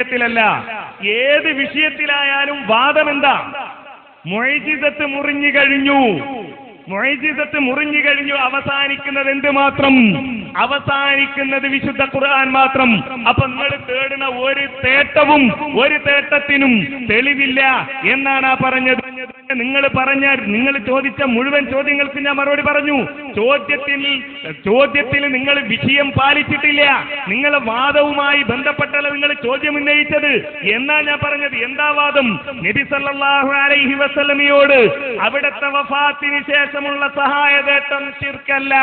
ത്തിലല്ല, ഏത് വിഷയത്തിലായാലും വാദം എന്താ? മുഅ്ജിസത്ത് മുറിഞ്ഞു കഴിഞ്ഞു, മുഅ്ജിസത്ത് മുറിഞ്ഞു കഴിഞ്ഞു. അവസാനിക്കുന്നത് എന്ത് മാത്രം? അവസാനിക്കുന്നത് വിശുദ്ധ ഖുർആൻ മാത്രം. അപ്പൊ നിങ്ങൾ തേടുന്ന ഒരു തേട്ടത്തിനും തെളിവില്ല എന്നാണ് പറഞ്ഞത്. നിങ്ങൾ ചോദിച്ച മുഴുവൻ ചോദ്യങ്ങൾക്ക് ഞാൻ മറുപടി പറഞ്ഞു. ചോദ്യത്തിൽ നിങ്ങൾ വിഷയം പാലിച്ചിട്ടില്ല. നിങ്ങളെ വാദവുമായി ബന്ധപ്പെട്ടല്ല നിങ്ങൾ ചോദ്യം ഉന്നയിച്ചത് എന്നാ ഞാൻ പറഞ്ഞത്. എന്താ വാദം? നബി സല്ലല്ലാഹു അലൈഹി വസല്ലമയോട് അവിടുത്തെ വഫാത്തിന് ശേഷമുള്ള സഹായതേട്ടം ശിർക്കല്ല,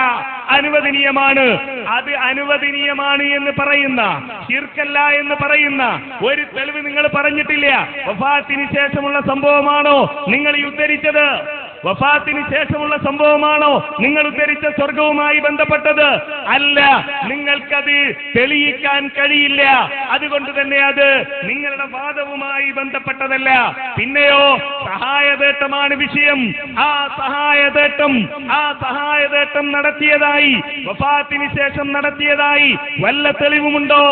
അനുവദനീയമാണ്. അത് അനുവദനീയമാണ് എന്ന് പറയുന്ന, ശിർക്കല്ല എന്ന് പറയുന്ന ഒരു തെളിവ് നിങ്ങൾ പറഞ്ഞിട്ടില്ല. വഫാത്തിന് ശേഷമുള്ള സംഭവമാണോ നിങ്ങൾ ഉദ്ധരിച്ചത്? വഫാത്തിന് ശേഷമുള്ള സംഭവമാണോ നിങ്ങൾ ഉദ്ധരിച്ച സ്വർഗവുമായി ബന്ധപ്പെട്ടത്? അല്ല, നിങ്ങൾക്കത് തെളിയിക്കാൻ കഴിയില്ല. അതുകൊണ്ട് തന്നെ അത് നിങ്ങളുടെ വാദവുമായി ബന്ധപ്പെട്ടതല്ല. പിന്നെയോ സഹായതേട്ടമാണ് വിഷയം. ആ സഹായതേട്ടം നടത്തിയതായി, വഫാത്തിന് ശേഷം നടത്തിയതായി വല്ല തെളിവുമുണ്ടോ?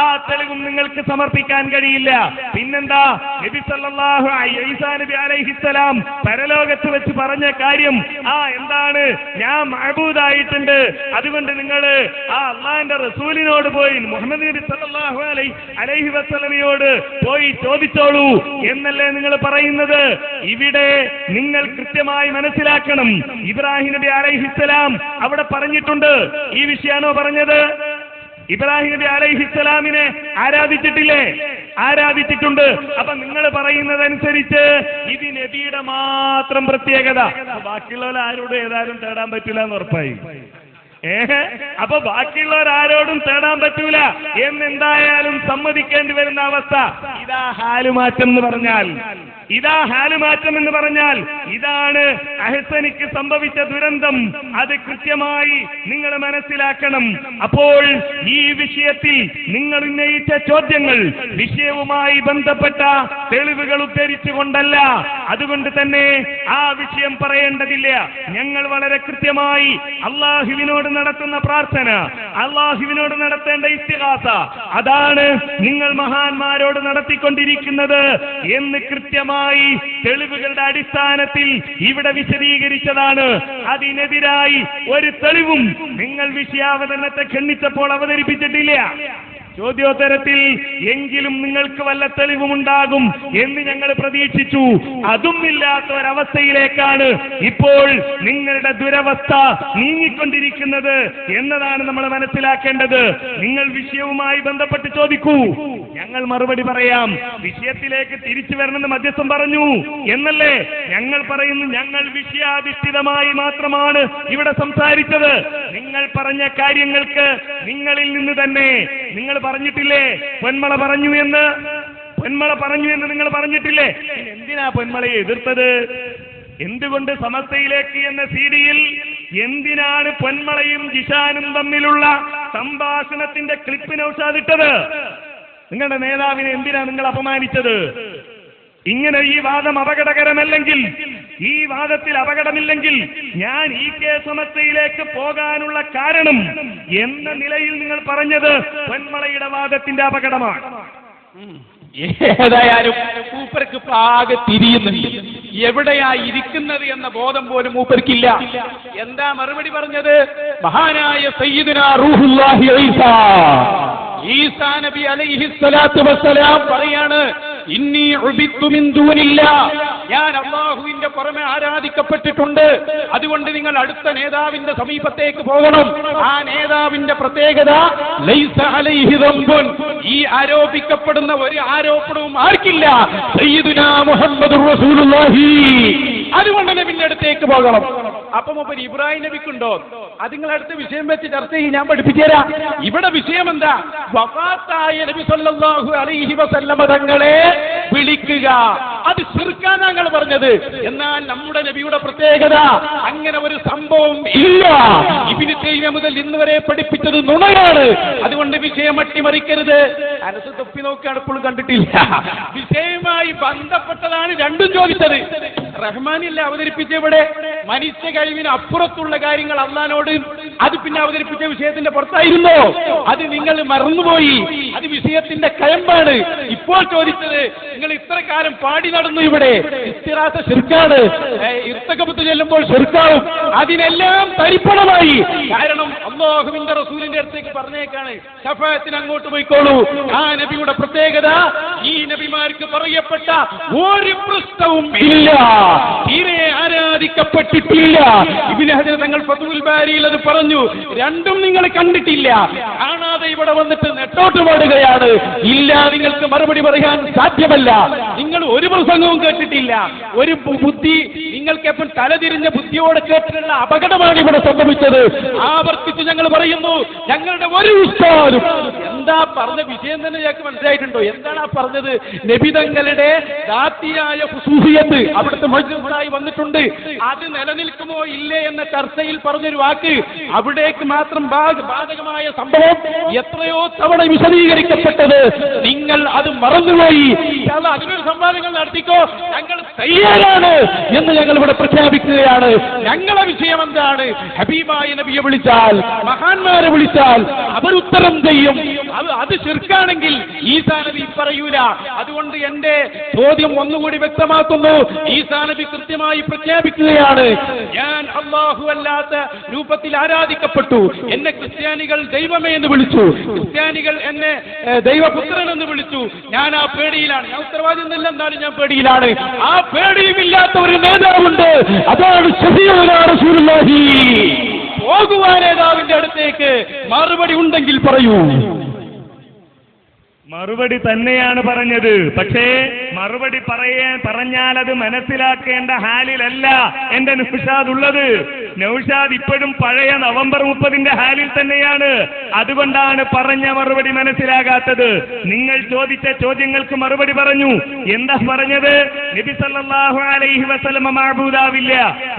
ആ തെളിവും നിങ്ങൾക്ക് സമർപ്പിക്കാൻ കഴിയില്ല. പിന്നെന്താ? നബി സല്ലല്ലാഹു ഈസാ നബി അലൈഹിസ്സലാം പരലോകത്ത് വെച്ച് പറഞ്ഞ കാര്യം എന്താണ്? ഞാൻ മഅബൂദായിട്ടുണ്ട്, അതുകൊണ്ട് നിങ്ങൾ അള്ളാഹിന്റെ റസൂലിനോട് പോയി, മുഹമ്മദ് നബി സല്ലല്ലാഹു അലൈഹി വസല്ലമയോട് പോയി ചോദിച്ചോളൂ എന്നല്ലേ നിങ്ങൾ പറയുന്നത്? ഇവിടെ നിങ്ങൾ കൃത്യമായി മനസ്സിലാക്കണം. ഇബ്രാഹിം നബി അലൈഹിസ്സലാം അവിടെ പറഞ്ഞിട്ടുണ്ട്. ഈ വിഷയമാണോ പറഞ്ഞത്? ഇബ്രാഹിം നബി അലൈഹിസ്സലാമിനെ ആരാധിച്ചിട്ടില്ലേ? ആരാധിച്ചിട്ടുണ്ട്. അപ്പൊ നിങ്ങൾ പറയുന്നതനുസരിച്ച് ഇത് നബിയുടെ മാത്രം പ്രത്യേകത. ബാക്കിയുള്ളവർ ആരോടും ഏതായാലും തേടാൻ പറ്റില്ല എന്ന് ഉറപ്പായി. അപ്പൊ ബാക്കിയുള്ളവരാരോടും തേടാൻ പറ്റൂല എന്നെന്തായാലും സമ്മതിക്കേണ്ടി വരുന്ന അവസ്ഥ. ഇതാ ഹാലുമാറ്റം എന്ന് പറഞ്ഞാൽ, ഇതാണ് അഹ്സനിക്ക് സംഭവിച്ച ദുരന്തം. അത് കൃത്യമായി നിങ്ങൾ മനസ്സിലാക്കണം. അപ്പോൾ ഈ വിഷയത്തിൽ നിങ്ങൾ ഉന്നയിച്ച ചോദ്യങ്ങൾ വിഷയവുമായി ബന്ധപ്പെട്ട തെളിവുകൾ ഉദ്ധരിച്ചുകൊണ്ടല്ല. അതുകൊണ്ട് തന്നെ ആ വിഷയം പറയേണ്ടതില്ല. ഞങ്ങൾ വളരെ കൃത്യമായി അള്ളാഹുവിനോട് നടത്തുന്ന പ്രാർത്ഥന, അള്ളാഹുവിനോട് നടത്തേണ്ട ഇസ്തിഗാസ, അതാണ് നിങ്ങൾ മഹാന്മാരോട് നടത്തിക്കൊണ്ടിരിക്കുന്നത് എന്ന് കൃത്യമായി തെളിവുകളുടെ അടിസ്ഥാനത്തിൽ ഇവിടെ വിശദീകരിച്ചതാണ്. അതിനെതിരായി ഒരു തെളിവും നിങ്ങൾ വിഷയാവതരണത്തെ ഖണ്ഡിച്ചപ്പോൾ അവതരിപ്പിച്ചിട്ടില്ല. ചോദ്യോത്തരത്തിൽ എങ്കിലും നിങ്ങൾക്ക് വല്ല തെളിവുമുണ്ടാകും എന്ന് ഞങ്ങൾ പ്രതീക്ഷിച്ചു. അതും ഇല്ലാത്ത ഒരവസ്ഥയിലേക്കാണ് ഇപ്പോൾ നിങ്ങളുടെ ദുരവസ്ഥ നീങ്ങിക്കൊണ്ടിരിക്കുന്നത് എന്നതാണ് നമ്മൾ മനസ്സിലാക്കേണ്ടത്. നിങ്ങൾ വിഷയവുമായി ബന്ധപ്പെട്ട് ചോദിക്കൂ, ഞങ്ങൾ മറുപടി പറയാം. വിഷയത്തിലേക്ക് തിരിച്ചു വരണമെന്ന് മധ്യസ്ഥം പറഞ്ഞു എന്നല്ലേ ഞങ്ങൾ പറയുന്നു. ഞങ്ങൾ വിഷയാധിഷ്ഠിതമായി മാത്രമാണ് ഇവിടെ സംസാരിച്ചത്. നിങ്ങൾ പറഞ്ഞ കാര്യങ്ങൾക്ക് നിങ്ങളിൽ നിന്ന് തന്നെ നിങ്ങൾ പറഞ്ഞിട്ടില്ലേ പൊന്മള പറഞ്ഞു എന്ന് നിങ്ങൾ പറഞ്ഞിട്ടില്ലേ? എന്തിനാ പൊന്മളയെ എതിർത്തത്? എന്തുകൊണ്ട് സമസ്തയിലേക്ക് എന്ന സീഡിയിൽ എന്തിനാണ് പൊന്മളയും ജിഷാനും തമ്മിലുള്ള സംഭാഷണത്തിന്റെ ക്ലിപ്പിനെ ഉഷാദിട്ടത്? നിങ്ങളുടെ നേതാവിനെ എന്തിനാ നിങ്ങൾ അപമാനിച്ചത്? ഇങ്ങനെ ഈ വാദം അപകടകരമല്ലെങ്കിൽ, ഈ വാദത്തിൽ അപകടമില്ലെങ്കിൽ ഞാൻ ഈ സമസ്തയിലേക്ക് പോകാനുള്ള കാരണം എന്ന നിലയിൽ നിങ്ങൾ പറഞ്ഞത് പൊന്മളയുടെ വാദത്തിന്റെ അപകടമാണ്. ഏതായാലും മൂപ്പർക്ക് പാകെ തിരിയുന്നുണ്ട്. എവിടെയാ ഇരിക്കുന്നത് എന്ന ബോധം പോലും മൂപ്പർക്കില്ല. എന്താ മറുപടി പറഞ്ഞത്? മഹാനായ സയ്യിദുനാ റൂഹുല്ലാഹി ഈസാ നബി അലൈഹിസ്സലാത്തു വസ്സലാം പറയാണ്, ഇന്നി ഉബിത്തു മിൻ ദൂനില്ലാഹ്, ഞാൻ അല്ലാഹുവിന്റെ പുറമെ ആരാധിക്കപ്പെട്ടിട്ടുണ്ട്. അതുകൊണ്ട് നിങ്ങൾ അടുത്ത നേതാവിന്റെ സമീപത്തേക്ക് പോകണം. ആ നേതാവിന്റെ പ്രത്യേകത ലൈസ അലൈഹി ദംബുൻ, ഈ ആരോപിക്കപ്പെടുന്ന ഒരു ആരോപണവും ആർക്കില്ല, സയ്യിദുനാ മുഹമ്മദുർ റസൂലുള്ളാഹി. അതുകൊണ്ട് നബിന്റെ അടുത്തേക്ക് പോകണം. അപ്പൊ മൂപ്പര് ഇബ്രാഹിം നബിക്കുണ്ടോ? അത് നിങ്ങൾ അടുത്ത വിഷയം വെച്ച് ചർച്ച ചെയ്യും, ഞാൻ പഠിപ്പിച്ചു തരാം. ഇവിടെ വിഷയം എന്താ? വഫാത്തായ നബി സല്ലല്ലാഹു അലൈഹി വസല്ലമ തങ്ങളെ വിളിക്കുക, അത് ശിർക്കാണ് ഞങ്ങൾ പറഞ്ഞത്. എന്നാൽ നമ്മുടെ നബിയുടെ പ്രത്യേകത അങ്ങനെ ഒരു സംഭവം ഇല്ല. ഇബ്നു തൈമിയ്യ മുതൽ ഇന്ന് വരെ പഠിപ്പിച്ചത് നുണയാണ്. അതുകൊണ്ട് വിഷയം അട്ടിമറിക്കരുത്. അനസ് തൊപ്പി നോക്കുകയാണ്, ഇപ്പോഴും കണ്ടിട്ടില്ല. വിഷയവുമായി ബന്ധപ്പെട്ടതാണ് രണ്ടും ചോദിച്ചത്. റഹ്മാനില്ല അവതരിപ്പിച്ച ഇവിടെ മനുഷ്യ കഴിവിന് അപ്പുറത്തുള്ള കാര്യങ്ങൾ അള്ളാനോട് അത് പിന്നെ അവതരിപ്പിച്ച വിഷയത്തിന്റെ പുറത്തായിരുന്നോ? അത് നിങ്ങൾ മറന്നുപോയി. അത് വിഷയത്തിന്റെ കയമ്പാണ്. ഇപ്പോൾ ചോദിച്ചത് നിങ്ങൾ ഇത്ര കാലം പാടി നടന്നു ഇവിടെ ഇസ്തിറാസ ശിർക്കാണ്, ഇർത്തഖബത്ത് ചെല്ലുമ്പോൾ ശിർക്കാവും, അതിനെല്ലാം തരിപ്പണമായി. കാരണം അല്ലാഹുവിന്റെ റസൂലിന്റെ അടുത്തേക്ക് പറഞ്ഞേക്കാണ്, ശഫാഅത്തിന് അങ്ങോട്ട് പോയിക്കോളൂ. ആ നബിയുടെ പ്രത്യേകത ഈ നബിമാർക്ക് പറയപ്പെട്ട ഒരു പ്രശ്നവും ഇല്ല, തീരെ ആരാധിക്കപ്പെട്ടിട്ടില്ല. ഇബ്നു ഹജർ തങ്ങൾ ഫത്ഹുൽ ബാരിയിൽ അത് പറഞ്ഞു. രണ്ടും നിങ്ങൾ കണ്ടിട്ടില്ല, കാണാതെ ഇവിടെ വന്നിട്ട് നെട്ടോട്ട് പാടുകയാണ്. ഇല്ല, നിങ്ങൾക്ക് മറുപടി പറയാൻ സാധ്യമല്ല. നിങ്ങൾ ഒരു പ്രസംഗവും കേട്ടിട്ടില്ല. ഒരു ബുദ്ധി നിങ്ങൾക്ക് എപ്പോൾ തലതിരിഞ്ഞ ബുദ്ധിയോടെ കേട്ടിട്ടുള്ള അപകടമാണ് ഇവിടെ സംഭവിച്ചത്. ആവർത്തിച്ച് ഞങ്ങൾ പറയുന്നു, ഞങ്ങളുടെ ഒരു ഉസ്താദും എന്താ പറഞ്ഞ വിഷയം തന്നെ ഞങ്ങൾക്ക് മനസ്സിലായിട്ടുണ്ടോ? എന്താണ് ആ പറഞ്ഞത്? നബി തങ്ങളുടെ ദാത്തിയായ ഖുസൂസിയത്ത് അവിടുത്തെ മജ്ലിസിലായി വന്നിട്ടുണ്ട്, അത് നിലനിൽക്കുമോ ഇല്ലേ എന്ന ചർച്ചയിൽ പറഞ്ഞൊരു വാക്ക്, അവിടേക്ക് മാത്രം ബാധകമായ സംഭവം എത്രയോ തവണ വിശദീകരിക്കപ്പെട്ടത്. നിങ്ങൾ അത് മറന്നുപോയി. അതിനൊരു സംവാദങ്ങൾ നടത്തിക്കോ, ഞങ്ങൾ തയ്യാറാണ് എന്ന് ഞങ്ങൾ ഇവിടെ പ്രഖ്യാപിക്കുകയാണ്. ഞങ്ങളെ വിഷയം എന്താണ്? ഹബീബായ നബിയെ വിളിച്ചാൽ, മഹാന്മാരെ വിളിച്ചാൽ അവരുത്തരം ചെയ്യും. അത് ശിർക്കാണെങ്കിൽ ഈസാ നബി പറയൂല. അതുകൊണ്ട് എന്റെ ചോദ്യം ഒന്നുകൂടി വ്യക്തമാക്കുന്നു. ഈസാ നബി കൃത്യമായി പ്രഖ്യാപിക്കുകയാണ്, ഞാൻ അല്ലാഹു അല്ലാത്ത രൂപത്തിൽ ആരാധിക്കപ്പെട്ടു. എന്നെ ക്രിസ്ത്യാനികൾ ദൈവമേ എന്ന് വിളിച്ചു, ക്രിസ്ത്യാനികൾ എന്നെ ദൈവപുത്രൻ എന്ന് വിളിച്ചു. ഞാൻ ആ പേടിയിലാണ്. ഞാൻ ഉത്തരവാദിത്വം ഇല്ല, എന്നാലും ഞാൻ പേടിയിലാണ്. ആ പേടിയുമില്ലാത്ത ഒരു നേതാവുണ്ട്, അതാണ് ശഫീഉനാ റസൂലുള്ളാഹി. പോകുവാ നേതാവിന്റെ അടുത്തേക്ക്. മറുപടി ഉണ്ടെങ്കിൽ പറയൂ. മറുപടി തന്നെയാണ് പറഞ്ഞത്. പക്ഷേ മറുപടി പറഞ്ഞാൽ അത് മനസ്സിലാക്കേണ്ട ഹാലിലല്ല എന്റെ നൗഷാദ് ഉള്ളത്. നൗഷാദ് ഇപ്പോഴും പഴയ നവംബർ 30 ഹാലിൽ തന്നെയാണ്. അതുകൊണ്ടാണ് പറഞ്ഞ മറുപടി മനസ്സിലാകാത്തത്. നിങ്ങൾ ചോദിച്ച ചോദ്യങ്ങൾക്ക് മറുപടി പറഞ്ഞു. എന്താ പറഞ്ഞത്? നബി സല്ലല്ലാഹു അലൈഹി വസല്ലമ മഅബൂദാവില്ല.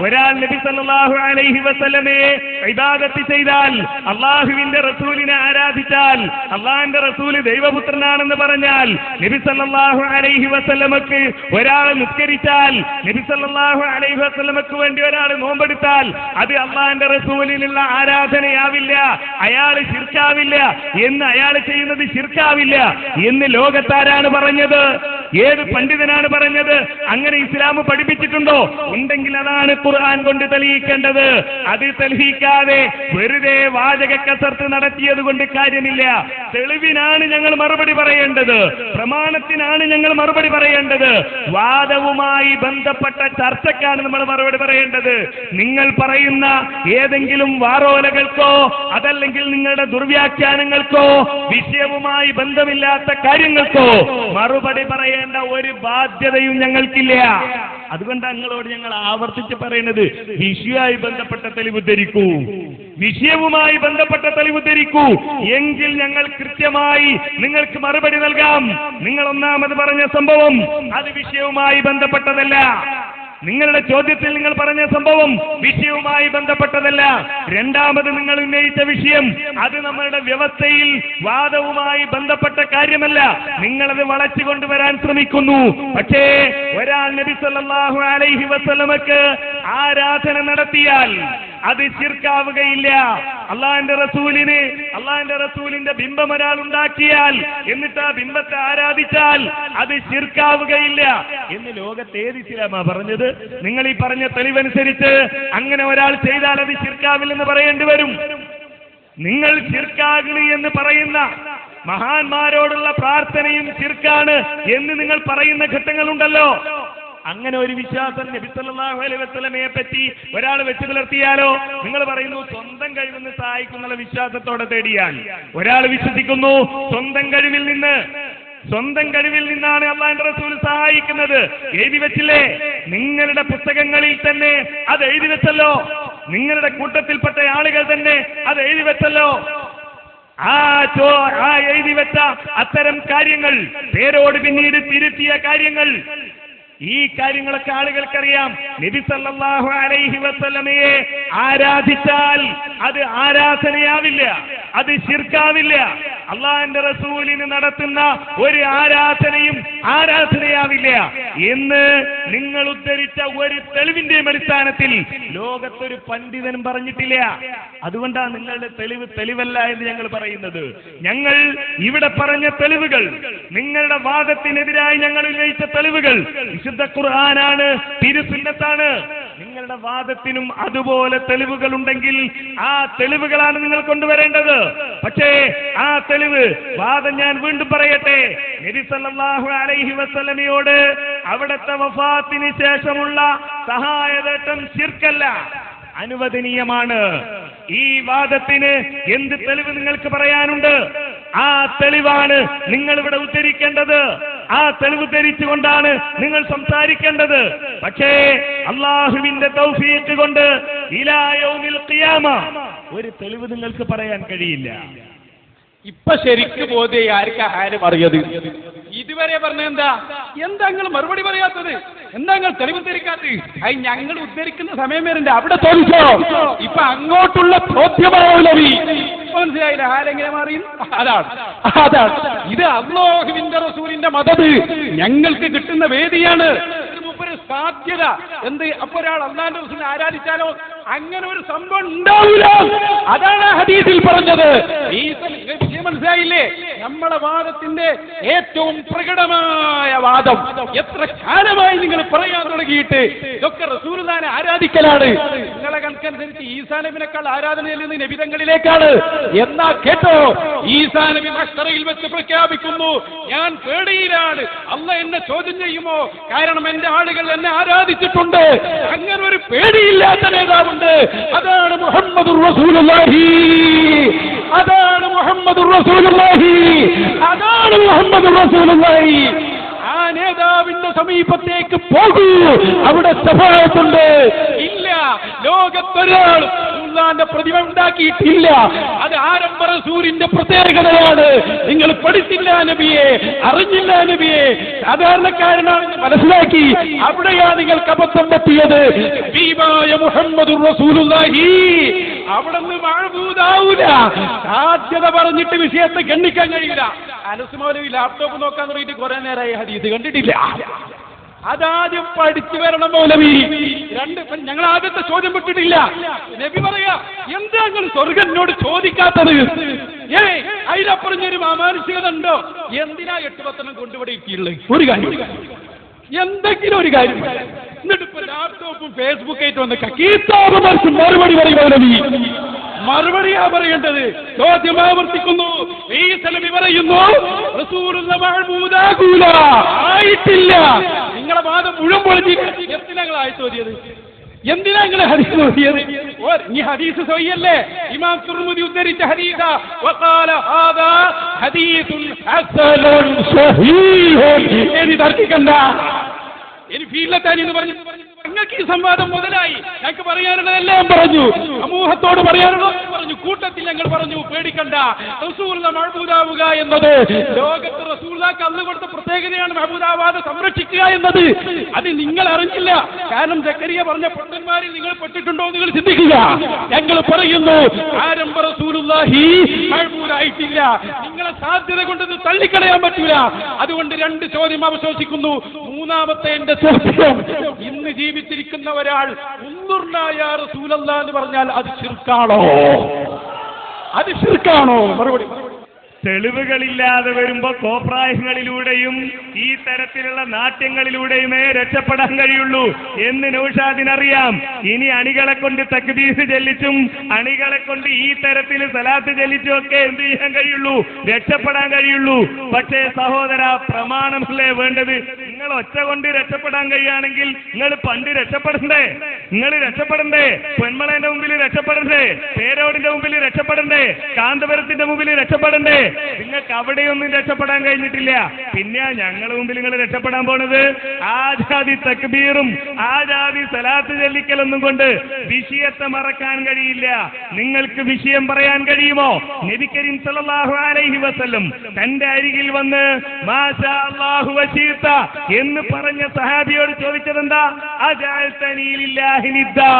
ഒരാൾ നബി സല്ലല്ലാഹു അലൈഹി വസല്ലമയെ ഇബാദത്ത് ചെയ്താൽ, അല്ലാഹുവിന്റെ റസൂലിനെ ആരാധിച്ചാൽ, അല്ലാഹുവിന്റെ റസൂല് ദൈവപുത്രൻ ാണെന്ന് പറഞ്ഞാൽ, നബി സല്ലല്ലാഹു അലൈഹി വസല്ലമക്ക് ഒരാൾ നിസ്കരിച്ചാൽ, നബി സല്ലല്ലാഹു അലൈഹി വസല്ലമക്ക് വേണ്ടി ഒരാൾ നോമ്പെടുത്താൽ, അത് അല്ലാഹുവിന്റെ റസൂലിനുള്ള ആരാധനയാവില്ല, അയാൾ ശിർക്കാവില്ല എന്ന്, അയാൾ ചെയ്യുന്നത് ശിർക്കാവില്ല എന്ന് ലോകത്താരാണ് പറഞ്ഞത്? ഏത് പണ്ഡിതനാണ് പറഞ്ഞത്? അങ്ങനെ ഇസ്ലാം പഠിപ്പിച്ചിട്ടുണ്ടോ? ഉണ്ടെങ്കിൽ അതാണ് ഖുർആൻ കൊണ്ട് തെളിയിക്കേണ്ടത്. അത് തെളിയിക്കാതെ വെറുതെ വാചക കസർത്ത് നടത്തിയത് കൊണ്ട് കാര്യമില്ല. തെളിവിനാണ് ഞങ്ങൾ മറുപടി പറയേണ്ടത്, പ്രമാണത്തിനാണ് ഞങ്ങൾ മറുപടി പറയേണ്ടത്. വാദവുമായി ബന്ധപ്പെട്ട ചർച്ചക്കാണ് നമ്മൾ മറുപടി പറയേണ്ടത്. നിങ്ങൾ പറയുന്ന ഏതെങ്കിലും വാറോലകൾക്കോ അതല്ലെങ്കിൽ നിങ്ങളുടെ ദുർവ്യാഖ്യാനങ്ങൾക്കോ വിഷയവുമായി ബന്ധമില്ലാത്ത കാര്യങ്ങൾക്കോ മറുപടി പറയേണ്ട ഒരു ബാധ്യതയും ഞങ്ങൾക്കില്ല. അതുകൊണ്ട് നിങ്ങളോട് ഞങ്ങൾ ആവർത്തിച്ച് പറയുന്നത്, വിഷയവുമായി ബന്ധപ്പെട്ട തെളിവ് ധരിക്കൂ, വിഷയവുമായി ബന്ധപ്പെട്ട തെളിവ് ധരിക്കൂ, എങ്കിൽ ഞങ്ങൾ കൃത്യമായി നിങ്ങൾക്ക് മറുപടി നൽകാം. നിങ്ങൾ ഒന്നാമത് പറഞ്ഞ സംഭവം അത് വിഷയവുമായി ബന്ധപ്പെട്ടതല്ല. നിങ്ങളുടെ ചോദ്യത്തിൽ നിങ്ങൾ പറഞ്ഞ സംഭവം വിഷയവുമായി ബന്ധപ്പെട്ടതല്ല. രണ്ടാമത് നിങ്ങൾ ഉന്നയിച്ച വിഷയം അത് നമ്മളുടെ വ്യവസ്ഥയിൽ വാദവുമായി ബന്ധപ്പെട്ട കാര്യമല്ല. നിങ്ങളത് വളച്ചു കൊണ്ടുവരാൻ ശ്രമിക്കുന്നു. പക്ഷേ ഒരാൾ നബി സല്ലല്ലാഹു അലൈഹി വസല്ലമക്ക് ആരാധന നടത്തിയാൽ അത് ശിർക്കാവുകയില്ല. അള്ളാഹിന്റെ റസൂലിന്റെ ബിംബം ഒരാൾ ഉണ്ടാക്കിയാൽ എന്നിട്ട് ആ ബിംബത്തെ ആരാധിച്ചാൽ അത് ശിർക്കാവുകയില്ല എന്ന് ലോകത്തെ ഏത് ഇസ്ലാമാ പറഞ്ഞത്? നിങ്ങൾ ഈ പറഞ്ഞ തെളിവനുസരിച്ച് അങ്ങനെ ഒരാൾ ചെയ്താൽ അത് ശിർക്കാവില്ലെന്ന് പറയേണ്ടി വരും. നിങ്ങൾ ശിർക്കാകണി എന്ന് പറയുന്ന മഹാന്മാരോടുള്ള പ്രാർത്ഥനയും ശിർക്കാണ് എന്ന് നിങ്ങൾ പറയുന്ന ഘട്ടങ്ങളുണ്ടല്ലോ. അങ്ങനെ ഒരു വിശ്വാസം നബി സല്ലല്ലാഹു അലൈഹി വസല്ലമയെ പറ്റി ഒരാൾ വെച്ച് പുലർത്തിയാലോ? നിങ്ങൾ പറയുന്നു സ്വന്തം കഴിവിന് സഹായിക്കുന്നുള്ള വിശ്വാസത്തോടെ തേടിയാൽ. ഒരാൾ വിശ്വസിക്കുന്നു സ്വന്തം കഴിവിൽ നിന്നാണ് അല്ലാഹുവിന്റെ റസൂൽ സഹായിക്കുന്നത്. എഴുതി വെച്ചില്ലേ? നിങ്ങളുടെ പുസ്തകങ്ങളിൽ തന്നെ അത് എഴുതി വെച്ചല്ലോ. നിങ്ങളുടെ കൂട്ടത്തിൽപ്പെട്ട ആളുകൾ തന്നെ അത് എഴുതി വെച്ചല്ലോ. ആ എഴുതി വെച്ച അത്തരം കാര്യങ്ങൾ, പേരോട് പിന്നീട് തിരുത്തിയ കാര്യങ്ങൾ, ഈ കാര്യങ്ങളൊക്കെ ആളുകൾക്കറിയാം. നബി സല്ലല്ലാഹു അലൈഹി വസല്ലമയെ ആരാധിച്ചാൽ അത് ആരാധനയാവില്ല, അത് ശിർക്കാവില്ല. അള്ളാഹിന്റെ റസൂലിന് നടത്തുന്ന ഒരു ആരാധനയാവില്ല എന്ന് നിങ്ങൾ ഉദ്ധരിച്ച ഒരു തെളിവിന്റെയും അടിസ്ഥാനത്തിൽ ലോകത്തൊരു പണ്ഡിതനും പറഞ്ഞിട്ടില്ല. അതുകൊണ്ടാണ് നിങ്ങളുടെ തെളിവല്ല എന്ന് ഞങ്ങൾ പറയുന്നത്. ഞങ്ങൾ ഇവിടെ പറഞ്ഞ തെളിവുകൾ, നിങ്ങളുടെ വാദത്തിനെതിരായി ഞങ്ങൾ ഉന്നയിച്ച തെളിവുകൾ വിശുദ്ധ ഖുർആനാണ്, തിരുസുന്നത്താണ്. നിങ്ങളുടെ വാദത്തിനും അതുപോലെ തെളിവുകൾ ഉണ്ടെങ്കിൽ ആ തെളിവുകളാണ് നിങ്ങൾ കൊണ്ടുവരേണ്ടത്. പക്ഷേ ആ തെളിവ് വാദം ഞാൻ വീണ്ടും പറയട്ടെ, നബി സല്ലല്ലാഹു അലൈഹി വസല്ലമയോട് അവിടുത്തെ വഫാത്തിന് ശേഷമുള്ള സഹായതേട്ടം ശിർക്കല്ല, അനുവദനീയമാണ്. ഈ വാദത്തിന് എന്ത് തെളിവ് നിങ്ങൾക്ക് പറയാനുണ്ട്? ആ തെളിവാണ് നിങ്ങൾ ഇവിടെ ഉദ്ധരിക്കേണ്ടത്. ആ തെളിവ് ധരിച്ചുകൊണ്ടാണ് നിങ്ങൾ സംസാരിക്കേണ്ടത്. പക്ഷേ അള്ളാഹുവിന്റെ തൗഫീഖ് കൊണ്ട് ഇലാ യൗമിൽ ഖിയാമ ഒരു തെളിവ് നിങ്ങൾക്ക് പറയാൻ കഴിയില്ല. ഇപ്പൊ ശരിക്ക് ബോധ്യ ആർക്കാ ഹാരം അറിയത്? ഇതുവരെ പറഞ്ഞ എന്താ നിങ്ങൾ മറുപടി പറയാത്തത്? എന്താ നിങ്ങൾ തെളിവ് ധരിക്കാത്തത്? അത് ഞങ്ങൾ ഉദ്ധരിക്കുന്ന സമയം വരണ്ട, അവിടെ ചോദിച്ചോ. ഇപ്പൊ അങ്ങോട്ടുള്ള ചോദ്യമാവൂലി. മനസ്സിലായില്ല ഹാരെങ്ങനെ മാറിയും? അതാണ് ഇത് അല്ലാഹുവിന്റെ റസൂലിന്റെ മദദ് ഞങ്ങൾക്ക് കിട്ടുന്ന വേദിയാണ്. ഒരു സാധ്യത എന്ത്? അപ്പൊ ഒരാൾ അല്ലാഹുവിന്റെ റസൂലിനെ ആരാധിച്ചാലോ അങ്ങനെ ഒരു സംഭവം ഉണ്ടാവില്ല. അതാണ് ഹദീസിൽ പറഞ്ഞത്. ഈ വിഷയം മനസ്സിലായില്ലേ? നമ്മളെ വാദത്തിന്റെ ഏറ്റവും പ്രകടമായ വാദം എത്ര കാലമായി നിങ്ങൾ പറയാൻ തുടങ്ങിയിട്ട് ഇതൊക്കെ റസൂലുള്ളാഹിനെ ആരാധിക്കലാണ്. നിങ്ങളെ കണക്കനുസരിച്ച് ഈസാ നബിനേക്കാൾ ആരാധനയിൽ നിന്ന് നബിതങ്ങളിലേക്കാണ്. എന്നാ കേട്ടോ, ഈസാ നബി മഹ്ശറയിൽ വെച്ച് പ്രഖ്യാപിക്കുന്നു, ഞാൻ പേടിയിലാണ്, അല്ലാഹ് എന്നെ ചോദ്യം ചെയ്യുമോ, കാരണം എന്റെ ആളുകൾ എന്നെ ആരാധിച്ചിട്ടുണ്ട്. അങ്ങനെ ഒരു പേടിയില്ലാത്ത നേതാവുണ്ട്. അതാണ് മുഹമ്മദുർ റസൂലുള്ളാഹി. അതാണ് മുഹമ്മദുർ റസൂലുള്ളാഹി. അതാണ് മുഹമ്മദുർ റസൂലുള്ളാഹി. ആ നേതാവിന്റെ സമീപത്തേക്ക് പോകൂ, അവിടെ ശഫാഅത്തുണ്ട്. ഇല്ല, ലോകത്തൊരാൾ അല്ലാഹുവിന്റെ പ്രതിമ ഉണ്ടാക്കിയിട്ടില്ല. അത് ആരംഭ റസൂലിന്റെ പ്രത്യേകതയാണ്. നിങ്ങൾ പഠിച്ചില്ല നബിയെ, അറിഞ്ഞില്ല നബിയെ, സാധാരണക്കാരനാണെന്ന് മനസ്സിലാക്കി അവിടെയാണ് നിങ്ങൾക്ക് അബദ്ധം പറ്റിയത്. ഹബീബായ മുഹമ്മദുർ റസൂലുള്ളാഹി അവിടുന്ന് മഅബൂദാവൂല. സാധ്യത പറഞ്ഞിട്ട് വിഷയത്തെ ഗണ്ണിക്കാൻ കഴിയില്ല. അനസ് മൗലവി ലാപ്ടോപ്പ് നോക്കാൻ തുടങ്ങിയിട്ട് കുറെ നേരമായി ഹദീസ് കണ്ടിട്ടില്ല. അതാദ്യം പഠിച്ചു വരണം മൗലവി. ഞങ്ങൾ ആദ്യത്തെ ചോദ്യം വിട്ടിട്ടില്ല. നബി പറയാ, എന്താ നിങ്ങൾ സ്വർഗനോട് ചോദിക്കാത്തത്? അതിലപ്പുറഞ്ഞൊരു അമാനുഷികത ഉണ്ടോ? എന്തിനാ 8-10 കൊണ്ടുവിടെ ഇരിക്കുള്ളത്? ഒരു കാര്യം, എന്തെങ്കിലും ഒരു കാര്യം. എന്നിട്ട് ഇപ്പൊ ലാപ്ടോപ്പും ഫേസ്ബുക്ക് ആയിട്ട് വന്ന കീർത്താപമർശം മറുപടി പറയുമൗലവി. മറുപടിയാ പറയേണ്ടത്. ചോദ്യം ആവർത്തിക്കുന്നു. ഈസലമി പറയുന്നു റസൂലുള്ളാഹി മഅബൂദാകൂല, ആയിട്ടില്ല. നിങ്ങളെ വാദം മുഴുവൻ പൊളിഞ്ഞ് എന്തിനാ നിങ്ങൾ ആയത്ത് ഓതിയത്? എന്തിനാ നിങ്ങൾ ഹദീസ് ഓതിയത്? ഈ ഹദീസ് സഹിഹല്ലേ? ഇമാം തുർമുദി ഉദ്ധരിച്ച ഹദീസാ. വഖാല ഹാദാ ഹദീസുൻ ഹസനുൻ സഹീഹുൻ. ഇനി തർക്കിക്കണ്ട. ഇനി ഫീലത്താനി എന്ന് പറഞ്ഞു. നിങ്ങൾക്ക് ഈ സംവാദം മുതലായി. ഞങ്ങൾക്ക് പറയാനുള്ളതെല്ലാം പറഞ്ഞു, സമൂഹത്തോട് പറയാനുള്ളത് പറഞ്ഞു, കൂട്ടത്തിൽ ഞങ്ങൾ പറഞ്ഞു പേടിക്കണ്ട, റസൂലുള്ളാഹി മഅബൂദാവുക എന്നത് ലോകത്ത് റസൂലുള്ളാഹിക്ക് അല്ലാഹു കൊടുത്ത പ്രത്യേകതയാണ്. മഅബൂദാവാതെ സംരക്ഷിക്കുക എന്നത് അത് നിങ്ങൾ അറിഞ്ഞില്ല. കാരണം സക്കറിയ പറഞ്ഞ പണ്ഡിതന്മാരിൽ നിങ്ങൾ പെട്ടിട്ടുണ്ടോ നിങ്ങൾ ചിന്തിക്കുക. ഞങ്ങൾ പറയുന്നു ആരംഭ റസൂലുള്ളാഹി മഅബൂദായിട്ടില്ല. നിങ്ങളെ സാധ്യത കൊണ്ട് തള്ളിക്കളയാൻ പറ്റൂല. അതുകൊണ്ട് 2 ചോദ്യം അവശേഷിക്കുന്നു. മൂന്നാമത്തെ എന്റെ ചോദ്യം, ഇന്ന് ജീവിച്ചിരിക്കുന്ന ഒരാൾ ഉന്നുർനായ റസൂലല്ലാഹ് എന്ന് പറഞ്ഞാൽ അത് ശിർക്കാണോ? അത് ശിർക്കാണോ? മറുപടി. തെളിവുകളില്ലാതെ വരുമ്പോ കോപ്രായങ്ങളിലൂടെയും ഈ തരത്തിലുള്ള നാട്യങ്ങളിലൂടെയുമേ രക്ഷപ്പെടാൻ കഴിയുള്ളൂ എന്ന് നൗഷാദിനറിയാം. ഇനി അണികളെ കൊണ്ട് തക്ബീർ ചെല്ലിച്ചും അണികളെ കൊണ്ട് ഈ തരത്തിൽ സലാത്ത് ചെല്ലിച്ചും ഒക്കെ എന്ത് ചെയ്യാൻ കഴിയുള്ളൂ? രക്ഷപ്പെടാൻ കഴിയുള്ളൂ. പക്ഷേ സഹോദര, പ്രമാണമല്ലേ വേണ്ടത്? നിങ്ങൾ ഒച്ച കൊണ്ട് രക്ഷപ്പെടാൻ കഴിയുകയാണെങ്കിൽ നിങ്ങൾ പണ്ട് രക്ഷപ്പെടണ്ടേ? നിങ്ങൾ രക്ഷപ്പെടണ്ടേ? പൊന്മളന്റെ മുമ്പിൽ രക്ഷപ്പെടണ്ടേ? പേരോടിന്റെ മുമ്പിൽ രക്ഷപ്പെടണ്ടേ? കാന്തപുരത്തിന്റെ മുമ്പിൽ രക്ഷപ്പെടണ്ടേ? നിങ്ങൾക്ക് അവിടെയൊന്നും രക്ഷപ്പെടാൻ കഴിഞ്ഞിട്ടില്ല. പിന്നെ ഞങ്ങളുടെ മുമ്പിൽ നിങ്ങൾ രക്ഷപ്പെടാൻ പോണത് ആ ജാതി തക്ബീറും ആ ജാതി സലാത്ത് ചൊല്ലിക്കലൊന്നും കൊണ്ട് വിഷയത്തെ മറക്കാൻ കഴിയില്ല. നിങ്ങൾക്ക് വിഷയം പറയാൻ കഴിയുമോ? നബി കരീം സല്ലല്ലാഹു അലൈഹി വസല്ലം തന്റെ അരികിൽ വന്ന് മാഷാ അല്ലാഹു വശീത എന്ന് പറഞ്ഞ സഹാബിയോട് ചോദിച്ചതെന്താ? അജഅൽതനീ ലില്ലാഹി നിദ്ദാ.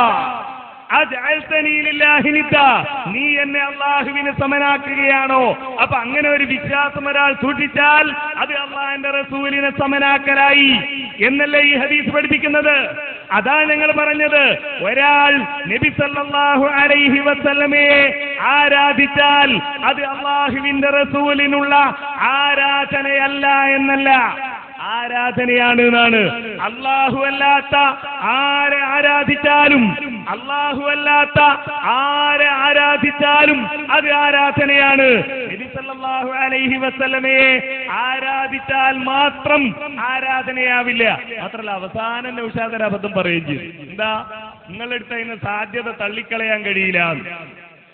അജഅൽതനീ ലില്ലാഹി നിദ്ദ, നീ എന്നെ അള്ളാഹുവിന് സമനാക്കുകയാണോ? അപ്പൊ അങ്ങനെ ഒരു വിശ്വാസം ഒരാൾ സൂക്ഷിച്ചാൽ അത് അള്ളാഹിന്റെ റസൂലിനെ സമനാക്കലായി എന്നല്ലേ ഈ ഹദീസ് പഠിപ്പിക്കുന്നത്. അതാ ഞങ്ങൾ പറഞ്ഞത്, ഒരാൾ നബി സല്ലല്ലാഹു അലൈഹി വസല്ലമയെ ആരാധിച്ചാൽ അത് അള്ളാഹുവിന്റെ റസൂലിനുള്ള ആരാധനയല്ല എന്നല്ല, ആരാധനയാണ് എന്നാണ്. അല്ലാഹു അല്ലാത്ത ആരെ ആരാധിച്ചാലും അത് ആരാധനയാണ്. നബി സല്ലല്ലാഹു അലൈഹി വസല്ലമയെ ആരാധിച്ചാൽ മാത്രം ആരാധനയാവില്ല. മാത്രമല്ല അവസാനം നൗഷാദ് അബദ്ധം പറയുകയും ചെയ്തു. എന്താ? നിങ്ങളെടുത്ത അതിന് സാധ്യത തള്ളിക്കളയാൻ കഴിയില്ല.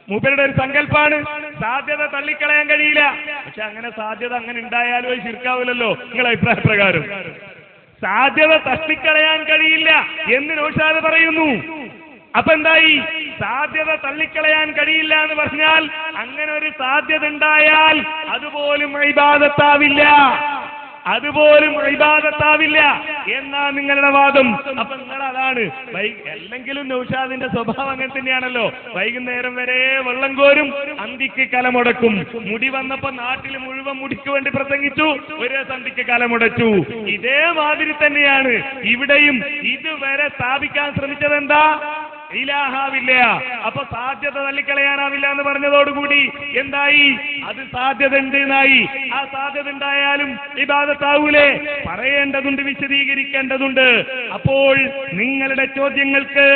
മൂപ്പരുടെ ഒരു സങ്കല്പാണ്, സാധ്യത തള്ളിക്കളയാൻ കഴിയില്ല. പക്ഷെ അങ്ങനെ സാധ്യത അങ്ങനെ ഉണ്ടായാലും അത് ശിർക്കാവില്ലല്ലോ. നിങ്ങളുടെ അഭിപ്രായ പ്രകാരം സാധ്യത തള്ളിക്കളയാൻ കഴിയില്ല എന്ന് നൗഷാദ് പറയുന്നു. അപ്പൊ എന്തായി? സാധ്യത തള്ളിക്കളയാൻ കഴിയില്ല എന്ന് പറഞ്ഞാൽ അങ്ങനെ ഒരു സാധ്യത ഉണ്ടായാൽ അതുപോലും ഇബാദത്താവില്ല, എന്നാ നിങ്ങളുടെ വാദം. അപ്പൊ നിങ്ങൾ അതാണ് അല്ലെങ്കിലും നൗഷാദിന്റെ സ്വഭാവം അങ്ങനെ തന്നെയാണല്ലോ. വൈകുന്നേരം വരെ വെള്ളം കോരും, അന്തിക്ക് കലമുടക്കും. മുടി വന്നപ്പോ നാട്ടിൽ മുഴുവൻ മുടിക്ക് വേണ്ടി പ്രസംഗിച്ചു, ഒരു സന്ധിക്ക് കലമുടച്ചു. ഇതേമാതിരി തന്നെയാണ് ഇവിടെയും. ഇതുവരെ സ്ഥാപിക്കാൻ ശ്രമിച്ചത് എന്താ? ഇലാഹാവില്ല. അപ്പൊ സാധ്യത തള്ളിക്കളയാനാവില്ല എന്ന് പറഞ്ഞതോടുകൂടി എന്തായി? അത് സാധ്യത ഉണ്ട് എന്നായി. ആ സാധ്യത ഉണ്ടായാലും ഇബാദത്താവൂലേ? പറയേണ്ടതുണ്ട്, വിശദീകരിക്കേണ്ടതുണ്ട്. അപ്പോൾ നിങ്ങളുടെ ചോദ്യങ്ങൾക്ക്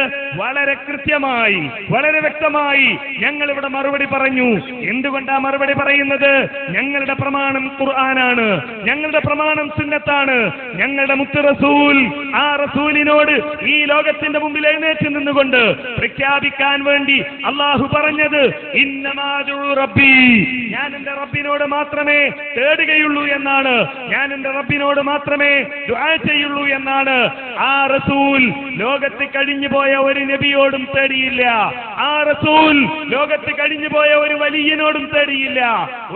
വളരെ കൃത്യമായി, വളരെ വ്യക്തമായി ഞങ്ങൾ ഇവിടെ മറുപടി പറഞ്ഞു. എന്തുകൊണ്ടാ മറുപടി പറയുന്നത്? ഞങ്ങളുടെ പ്രമാണം ഖുർആനാണ്, ഞങ്ങളുടെ പ്രമാണം സുന്നത്താണ്. ഞങ്ങളുടെ മുത്ത് റസൂൽ, ആ റസൂലിനോട് ഈ ലോകത്തിന്റെ മുമ്പിൽ എഴുന്നേറ്റ് നിന്നുകൊണ്ട് പ്രഖ്യാപിക്കാൻ വേണ്ടി അള്ളാഹു പറഞ്ഞത് ഇന്നമാദു റബ്ബി, ഞാൻ എന്റെ റബ്ബിനോട് മാത്രമേ തേടുകയുള്ളൂ എന്നാണ്, ഞാൻ എന്റെ റബ്ബിനോട് മാത്രമേ ദുആ ചെയ്യുള്ളൂ എന്നാണ്. ആ റസൂൽ ലോകത്ത് കഴിഞ്ഞു പോയ ഒരു നബിയോടും തേടിയില്ല. ആ റസൂൽ ലോകത്ത് കഴിഞ്ഞു പോയ ഒരു വലിയനോടും തേടിയില്ല,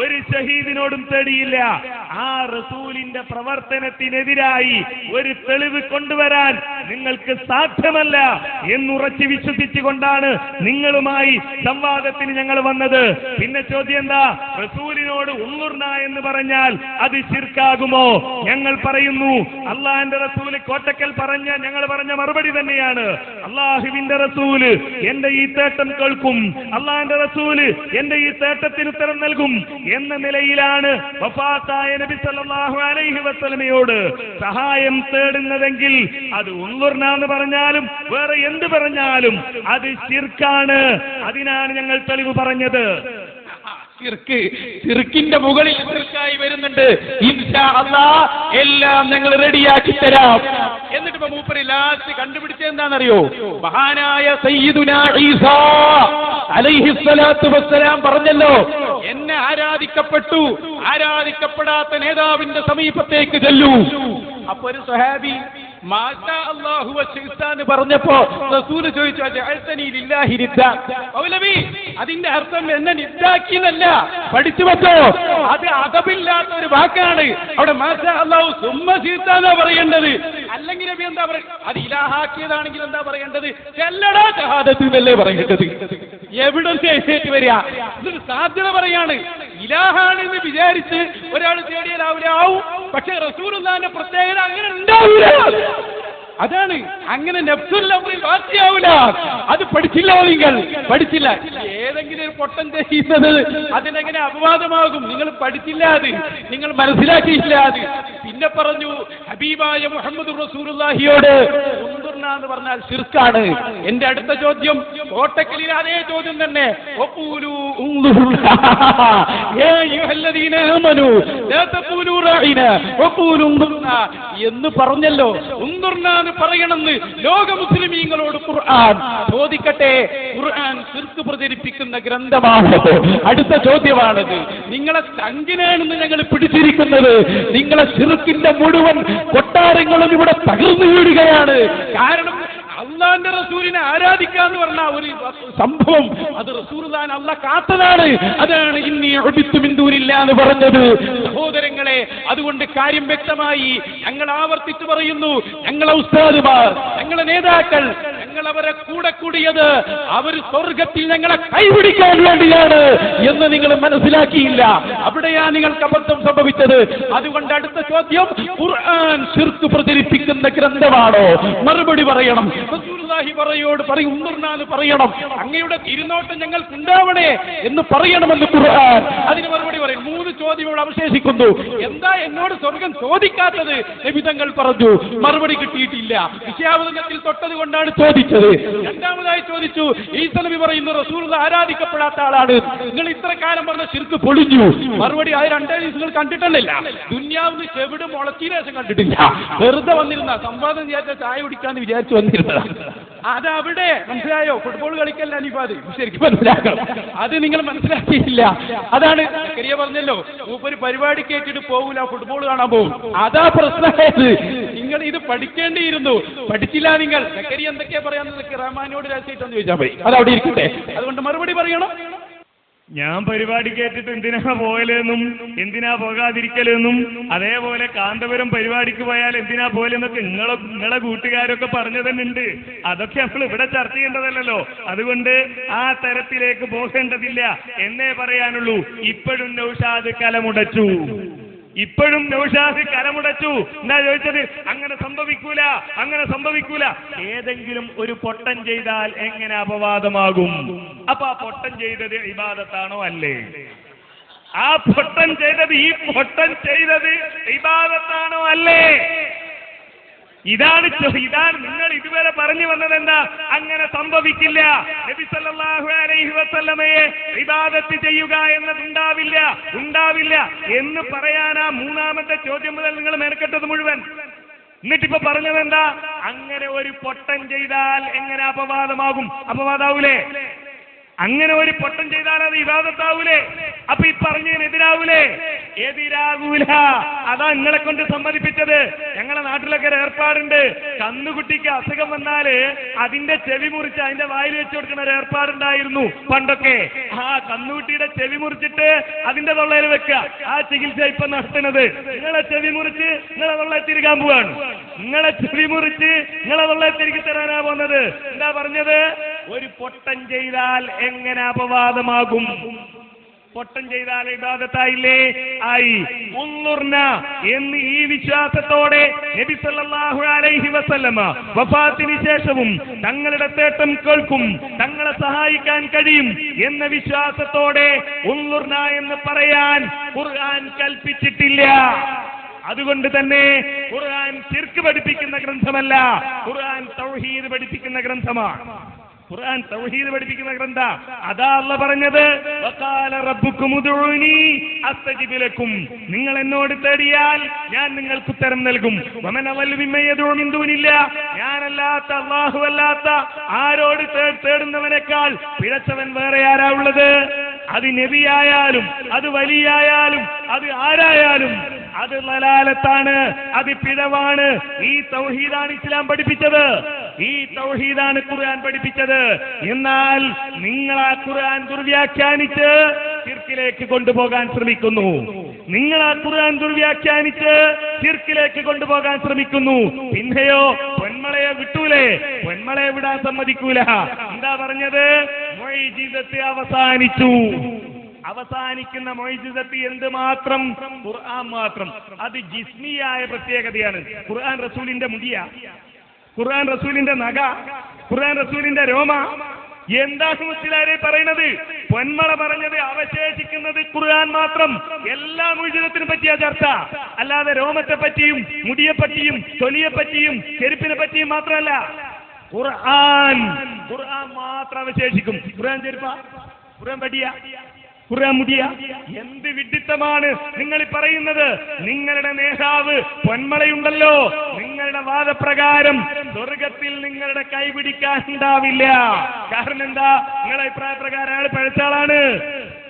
ഒരു ഷഹീദിനോടും തേടിയില്ല. ആ റസൂലിന്റെ പ്രവർത്തനത്തിനെതിരായി ഒരു തെളിവ് കൊണ്ടുവരാൻ നിങ്ങൾക്ക് സാധ്യമല്ല എന്നുറച്ചു വിശ്വസിച്ചുകൊണ്ടാണ് നിങ്ങളുമായി സംവാദത്തിന് ഞങ്ങൾ വന്നത്. പിന്നെ ചോദ്യം എന്താ? റസൂലിനോട് ഉള്ളുർന എന്ന് പറഞ്ഞാൽ അത് ശിർക്കാകുമോ? ഞങ്ങൾ പറയുന്നു അള്ളാഹിന്റെ റസൂല് കോട്ടക്കൽ പറഞ്ഞ ഞങ്ങൾ പറഞ്ഞ മറുപടി തന്നെയാണ്. അള്ളാഹുവിന്റെ റസൂല് എന്റെ ഈ തേട്ടം കേൾക്കും, അള്ളാഹിന്റെ റസൂല് എന്റെ ഈ തേട്ടത്തിന് ഉത്തരം നൽകും എന്ന നിലയിലാണ് വഫാത്തായ നബി സല്ലല്ലാഹു അലൈഹി വസല്ലമയോട് സഹായം തേടുന്നതെങ്കിൽ അത് ഉള്ളുർന എന്ന് പറഞ്ഞാലും വേറെ എന്ത് പറഞ്ഞാലും അത് ശിർക്കാണ്. അതിനാണ് ഞങ്ങൾ തെളിവ് പറഞ്ഞത്. ശിർക്കിന്റെ മുകളിൽ ശിർക്കായി വരുന്നുണ്ട്. ഇൻഷാ അല്ലാഹ് എല്ലാം ഞങ്ങൾ റെഡിയാക്കി തരാം. എന്നിട്ട് ഇപ്പൊ മൂപ്പര് ലാസ്റ്റ് കണ്ടുപിടിച്ചത് എന്താണെന്നറിയോ? മഹാനായ സയ്യിദുനാ ഈസാ അലൈഹിസ്സലാത്തു വസ്സലാം പറഞ്ഞല്ലോ, എന്നെ ആരാധിക്കപ്പെടാത്ത നേതാവിന്റെ സമീപത്തേക്ക് ചെല്ലൂ. അപ്പൊ ഒരു സ്വഹാബി മാഷാ അല്ലാഹു വശൈത്താന് പറഞ്ഞപ്പോ റസൂൽ ചോദിച്ചു അജഅൽതനീ ലില്ലാഹി നിദ്ദ. മൗലവി, അതിന്റെ അർത്ഥം എന്നെ നിദ്ദാക്കിയല്ല, പഠിച്ചു വെച്ചോ. അത് അദബില്ലാത്ത ഒരു വാക്കാണ്. അവിടെ മാഷാ അല്ലാഹു സുമ്മ ശൈത്താനാ പറയേണ്ടത്. അല്ലെങ്കിൽ നബി എന്താ പറയുക? അത് ഇലാഹാക്കിയതാണെങ്കിൽ എന്താ പറയേണ്ടത്? ചെല്ലടാ ഷഹാദത്ത് എന്നല്ലേ പറയേണ്ടത്. എവിടെ എഴുന്നേറ്റ് വരിക? ഇതൊരു സാധ്യത പറയാണ്. ഇലാഹാണെന്ന് വിചാരിച്ച് ഒരാൾ തേടിയാലാവില്ല ആവും. പക്ഷെ റസൂലുള്ളാഹിന്റെ പ്രത്യേകത അങ്ങനെ ഉണ്ടാവില്ല. അതാണ്, അങ്ങനെ നഫ്സുൽ അംറിൽ വാസിയാവില്ല. അത് പഠിച്ചില്ല, നിങ്ങൾ പഠിച്ചില്ല. ഏതെങ്കിലും ഒരു പൊട്ടൻ ചെയ്യുന്നത് അതിനെങ്ങനെ അപവാദമാകും? നിങ്ങൾ പഠിച്ചില്ല, അത് നിങ്ങൾ മനസ്സിലാക്കിയില്ല. അത് പിന്നെ പറഞ്ഞു ഹബീബായ മുഹമ്മദ് റസൂലുള്ളാഹിയോട് ഉൻദുർന എന്ന് പറഞ്ഞാൽ ശിർക്കാണ്. എന്റെ അടുത്ത ചോദ്യം കോട്ടക്കലിൽ അതേ ചോദ്യം തന്നെ, വഖൂലു ഉൻദുർന യാ അയ്യുഹല്ലദീന ആമനൂ ലാ തഖൂലു റഈന വഖൂലു ഉൻദുർന എന്ന് പറഞ്ഞല്ലോ. ഉൻദുർന എന്ന് പറയണമെന്ന് ലോക മുസ്ലിമീങ്ങളോട് ഖുർആൻ ചോദിക്കട്ടെ. ഖുർആൻ ശിർക്ക് പ്രചരിപ്പിക്കുന്ന ഗ്രന്ഥമാണ്. അടുത്ത ചോദ്യമാണത്. നിങ്ങളെ ചങ്കിനാണെന്ന് ഞങ്ങൾ പിടിച്ചിരിക്കുന്നത്. നിങ്ങളെ ശിർക്കിന്റെ മുഴുവൻ കൊട്ടാരങ്ങളും ഇവിടെ തകർന്നു വീഴുകയാണ്. കാരണം അള്ളാന്റെ റസൂലിനെ ആരാധിക്കാന്ന് പറഞ്ഞ ഒരു സംഭവം, അത് റസൂലുള്ളാഹിനെ അള്ളാഹ് കാത്തതാണ്. അതാണ് ഇന്നി ഉബിത്തു മിൻ ദൂനില്ലാ എന്ന് പറഞ്ഞത്. സഹോദരങ്ങളെ, അതുകൊണ്ട് കാര്യം വ്യക്തമായി. ഞങ്ങൾ ആവർത്തിച്ചു പറയുന്നു, ഞങ്ങളെ ഉസ്താദുമാർ, ഞങ്ങളെ നേതാക്കൾ, ഞങ്ങൾ അവരെ കൂടെ കൂടിയത് അവർ സ്വർഗത്തിൽ ഞങ്ങളെ കൈപിടിക്കാൻ വേണ്ടിയാണ് എന്ന് നിങ്ങൾ മനസ്സിലാക്കിയില്ല. അവിടെയാണ് നിങ്ങൾക്ക് അബദ്ധം സംഭവിച്ചത്. അതുകൊണ്ട് അടുത്ത ചോദ്യം, ഖുർആൻ ശിർക്ക് പ്രചരിപ്പിക്കുന്ന ഗ്രന്ഥമാണോ? മറുപടി പറയണം. റസൂലുള്ളാഹി പറയും ഉമ്മർനാന്ന് പറയണം, അങ്ങയുടെ തിരുനോട്ടം ഞങ്ങൾക്ക് ഉണ്ടാവണേ എന്ന് പറയണമെന്ന് ഖുർആൻ. അതിന് മറുപടി പറയും. 3 ചോദ്യം ഇവിടെ അവശേഷിക്കുന്നു. എന്താ എന്നോട് സ്വർഗം ചോദിക്കാത്തത്? നബി തങ്ങൾ പറഞ്ഞു, മറുപടി കിട്ടിയിട്ടില്ല. വിഷയാവതരണത്തിൽ തൊട്ടത് കൊണ്ടാണ് ചോദിച്ചത്. രണ്ടാമതായി ചോദിച്ചു, ഈസ നബി പറയുന്നു റസൂലുള്ളാഹി ആരാധിക്കപ്പെടാത്ത ആളാണ്, നിങ്ങൾ ഇത്ര കാലം പറഞ്ഞ ശിർക്ക് പൊളിഞ്ഞു. മറുപടി, അത് 2 ദിവസങ്ങൾ കണ്ടിട്ടില്ല. ദുന്യാവിന് ചെവിട് മുളച്ചതിന് ശേഷം കണ്ടിട്ടില്ല. വെറുതെ വന്നിരുന്ന സംവാദം വിചാരിച്ച ചായ കുടിക്കാന്ന് വിചാരിച്ചു വന്നിരുന്നതാണ്. അതവിടെ മനസ്സിലായോ? ഫുട്ബോൾ കളിക്കല്ല അനിഫാദ്, ശരിക്കും മനസ്സിലാക്കണം. അത് നിങ്ങൾ മനസ്സിലാക്കിയില്ല. അതാണ് കരിയ പറഞ്ഞല്ലോ, മൂപ്പര് പരിപാടി കേട്ടിട്ട് പോകൂല, ഫുട്ബോൾ കാണാൻ പോകും. അതാ പ്രശ്നമായത്. നിങ്ങൾ ഇത് പഠിക്കേണ്ടിയിരുന്നു, പഠിച്ചില്ല. നിങ്ങൾ കരിയ എന്തൊക്കെയാ പറയാന്നത് റഹ്മാനോട് രഹസ്യമായിട്ടൊന്ന് ചോദിച്ചാൽ മതി, അതവിടെ ഇരിക്കട്ടെ. അതുകൊണ്ട് മറുപടി പറയണം. ഞാൻ പരിപാടി കേട്ടിട്ട് എന്തിനാ പോയലെന്നും എന്തിനാ പോകാതിരിക്കലെന്നും, അതേപോലെ കാന്തപുരം പരിപാടിക്ക് പോയാൽ എന്തിനാ പോലെന്നൊക്കെ നിങ്ങളെ കൂട്ടുകാരൊക്കെ പറഞ്ഞു തന്നെ ഉണ്ട്. അതൊക്കെ നമ്മൾ ഇവിടെ ചർച്ച ചെയ്യേണ്ടതല്ലോ. അതുകൊണ്ട് ആ തരത്തിലേക്ക് പോകേണ്ടതില്ല എന്നേ പറയാനുള്ളൂ. ഇപ്പോഴും നൗഷാദ് കലമുടച്ചു. എന്താ ചോദിച്ചത്? അങ്ങനെ സംഭവിക്കൂല. ഏതെങ്കിലും ഒരു പൊട്ടൻ ചെയ്താൽ എങ്ങനെ അപവാദമാകും? അപ്പൊ ആ പൊട്ടൻ ചെയ്തത് ഇബാദത്താണോ? അല്ലേ? ആ പൊട്ടൻ ചെയ്തത് ഇബാദത്താണോ? അല്ലേ? ഇതാണ് നിങ്ങൾ ഇതുവരെ പറഞ്ഞു വന്നത്. എന്താ? അങ്ങനെ സംഭവിക്കില്ല. നബി സല്ലല്ലാഹു അലൈഹി വസല്ലമയെ ഇബാദത്ത് ചെയ്യുക എന്നതുണ്ടാവില്ല എന്ന് പറയാനാ 3ാമത്തെ ചോദ്യം മുതൽ നിങ്ങൾ മെനക്കെട്ടത് മുഴുവൻ. എന്നിട്ടിപ്പോ പറഞ്ഞത് എന്താ? അങ്ങനെ ഒരു പൊട്ടൻ ചെയ്താൽ എങ്ങനെ അപവാദാവൂലേ? അങ്ങനെ ഒരു പൊട്ടൻ ചെയ്താൽ അത് ഇബാദത്താവൂലേ? അപ്പൊ ഈ പറഞ്ഞതിനെതിരാവൂലേ? എതിരാകൂല. അതാ നിങ്ങളെ കൊണ്ട് സമ്മതിപ്പിച്ചത്. ഞങ്ങളെ നാട്ടിലൊക്കെ ഒരു ഏർപ്പാടുണ്ട്. കന്നുകുട്ടിക്ക് അസുഖം വന്നാല് അതിന്റെ ചെവി മുറിച്ച് അതിന്റെ വായിൽ വെച്ച് കൊടുക്കുന്ന ഒരു ഏർപ്പാടുണ്ടായിരുന്നു പണ്ടൊക്കെ. ആ കന്നുകുട്ടിയുടെ ചെവി മുറിച്ചിട്ട് അതിന്റെ തൊള്ളയിൽ വെക്കുക. ആ ചികിത്സ ഇപ്പൊ നടത്തുന്നത്. നിങ്ങളെ ചെവി മുറിച്ച് നിങ്ങളെ തൊള്ളയിൽ തിരികാൻ പോവാണ്. നിങ്ങളെ ചെവി മുറിച്ച് നിങ്ങളെ തൊള്ളയിൽ തിരികെ തരാനാ പോകുന്നത്. എന്താ പറഞ്ഞത്? ഒരു പൊട്ടൻ ചെയ്താൽ എങ്ങനെ അപവാദമാകും? പൊട്ടൻ ചെയ്താൽ ഇബാദത്തായില്ലേ? ആയി. ഉന്നുർന എന്ന് ഈ വിശ്വാസത്തോടെ നബി സല്ലല്ലാഹു അലൈഹി വസല്ലമ വഫാത്തിന് ശേഷവും തങ്ങളുടെ തേട്ടം കേൾക്കും, തങ്ങളെ സഹായിക്കാൻ കഴിയും എന്ന വിശ്വാസത്തോടെ ഉന്നുർന എന്ന് പറയാൻ ഖുർആൻ കൽപ്പിച്ചിട്ടില്ല. അതുകൊണ്ട് തന്നെ ഖുർആൻ ശിർക്ക് പഠിപ്പിക്കുന്ന ഗ്രന്ഥമല്ല, ഖുർആൻ തൗഹീദ് പഠിപ്പിക്കുന്ന ഗ്രന്ഥമാണ്. അതാ അല്ലാഹു പറഞ്ഞത്, വഖാല റബ്ബുക്കും ഉദ്ഉനി അസ്തജിബ് ലക്കും. നിങ്ങൾ എന്നോട് തേടിയാൽ ഞാൻ നിങ്ങൾക്ക് ഉത്തരം നൽകും. വമൻ അവല്ലു മിമ്മൻ യദ്ഉ മിൻ ദൂനില്ലാഹ്, ഞാനല്ലാത്ത അല്ലാഹു അല്ലാത്ത ആരോട് തേടുന്നവനേക്കാൾ പിഴച്ചവൻ വേറെ ആരാ ഉള്ളത്? അത് നബിയായാലും അത് വലിയായാലും അത് ആരായാലും അത് ലലാലത്താണ്, അത് പിഴവാണ്. ഈ തൗഹീദാണ് ഇസ്ലാം പഠിപ്പിച്ചത്, ഈ തൗഹീദാണ് ഖുർആൻ പഠിപ്പിച്ചത്. എന്നാൽ നിങ്ങൾ ആ ഖുർആൻ ദുർവ്യാഖ്യാനിച്ച് ശിർക്കിലേക്ക് കൊണ്ടുപോകാൻ ശ്രമിക്കുന്നു. പിന്നെയോ പൊന്മളയെ വിട്ടൂലേ? പൊന്മളയെ വിടാൻ സമ്മതിക്കൂല. എന്താ പറഞ്ഞത്? മുഅ്ജിസത്ത് അവസാനിക്കുന്ന മുഅ്ജിസത്ത് എന്ത് മാത്രം? ഖുർആൻ മാത്രം. അത് ജിസ്മിയായ പ്രത്യേകതയാണ്. ഖുർആൻ റസൂലിന്റെ മുടിയ, ഖുർആൻ റസൂലിന്റെ നഖ, ഖുർആൻ റസൂലിന്റെ രോമ. എന്താണ് മുസ്ലിയാരെ പറയുന്നത്? പൊന്മള പറഞ്ഞത് അവശേഷിക്കുന്നത് ഖുർആൻ മാത്രം. എല്ലാ മുഅ്ജിസത്തിനെ പറ്റിയാ ചർച്ച, അല്ലാതെ രോമത്തെ പറ്റിയും മുടിയെ പറ്റിയും തൊലിയെ പറ്റിയും ചെരുപ്പിനെ പറ്റിയും മാത്രമല്ല. ഖുർആൻ മാത്രം അവശേഷിക്കും. ഖുർആൻ ചെരുപ്പ, ഖുർആൻ പടിയ, ഖുർആൻ മുടിയ. എന്ത് വിഡ്ഢിത്തമാണ് നിങ്ങൾ പറയുന്നത്? നിങ്ങളുടെ നേതാവ് പൊന്മളയുണ്ടല്ലോ, നിങ്ങളുടെ വാദപ്രകാരം സ്വർഗത്തിൽ നിങ്ങളുടെ കൈ പിടിക്കാൻ ഉണ്ടാവില്ല. കാരണം എന്താ? നിങ്ങളുടെ അഭിപ്രായ പ്രകാരം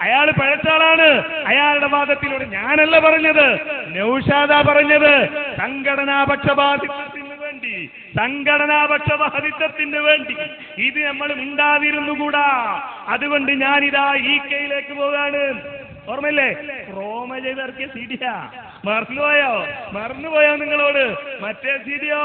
അയാൾ പഴച്ചാളാണ്. അയാളുടെ വാദത്തിലൂടെ ഞാനല്ല പറഞ്ഞത്, നൗഷാദാ പറഞ്ഞത്. സംഘടനാപക്ഷപാതിത്വത്തിന് വേണ്ടി ഇത് നമ്മൾ ഉണ്ടാതിരുന്നുകൂടാ. അതുകൊണ്ട് ഞാനിതാ ഈ കൈയിലേക്ക് പോകാണ്. ഓർമ്മയില്ലേ? റോമ ചെയ്തിറക്കിയ സീഡിയ മറന്നുപോയോ നിങ്ങളോട്? മറ്റേ സീഡിയോ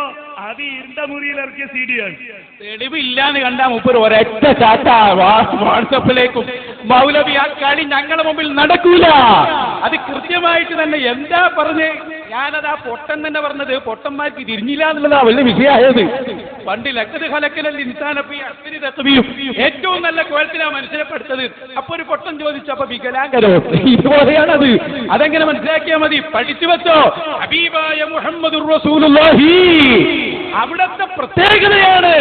അത് ഇരുണ്ട മുറിയിൽ ഇറക്കിയ സീഡിയാണ്. തെളിവില്ലാന്ന് കണ്ടാ മൂപ്പര് ഒരൊറ്റ ചാറ്റ വാട്സപ്പിലേക്കും മൗലവി ആ കളി ഞങ്ങളുടെ മുമ്പിൽ നടക്കൂല. അത് കൃത്യമായിട്ട് തന്നെ എന്താ പറഞ്ഞ് ഞാനത് ആ പൊട്ടൻ തന്നെ പറഞ്ഞത്, പൊട്ടന്മാർക്ക് തിരിഞ്ഞില്ല എന്നുള്ളതാ വലിയ വിഷയമായത്. പണ്ട് ലക്കത് ഹലക്കലല്ല ഇൻസാനപ്പി അസ്തിരി തത്വയും ഏറ്റവും നല്ല കോലത്തിലാണ് മനുഷ്യരെപ്പെടുത്തത്. അപ്പൊ ഒരു പൊട്ടൻ ചോദിച്ചു, അപ്പൊ വികലാംഗരോ? ഇതുപോലെയാണത്. അതെങ്ങനെ മനസ്സിലാക്കിയാൽ മതി? പഠിച്ചു വെച്ചോ. ഹബീബായ മുഹമ്മദുർ റസൂലുള്ളാഹി അവിടത്തെ പ്രത്യേകതയാണ്.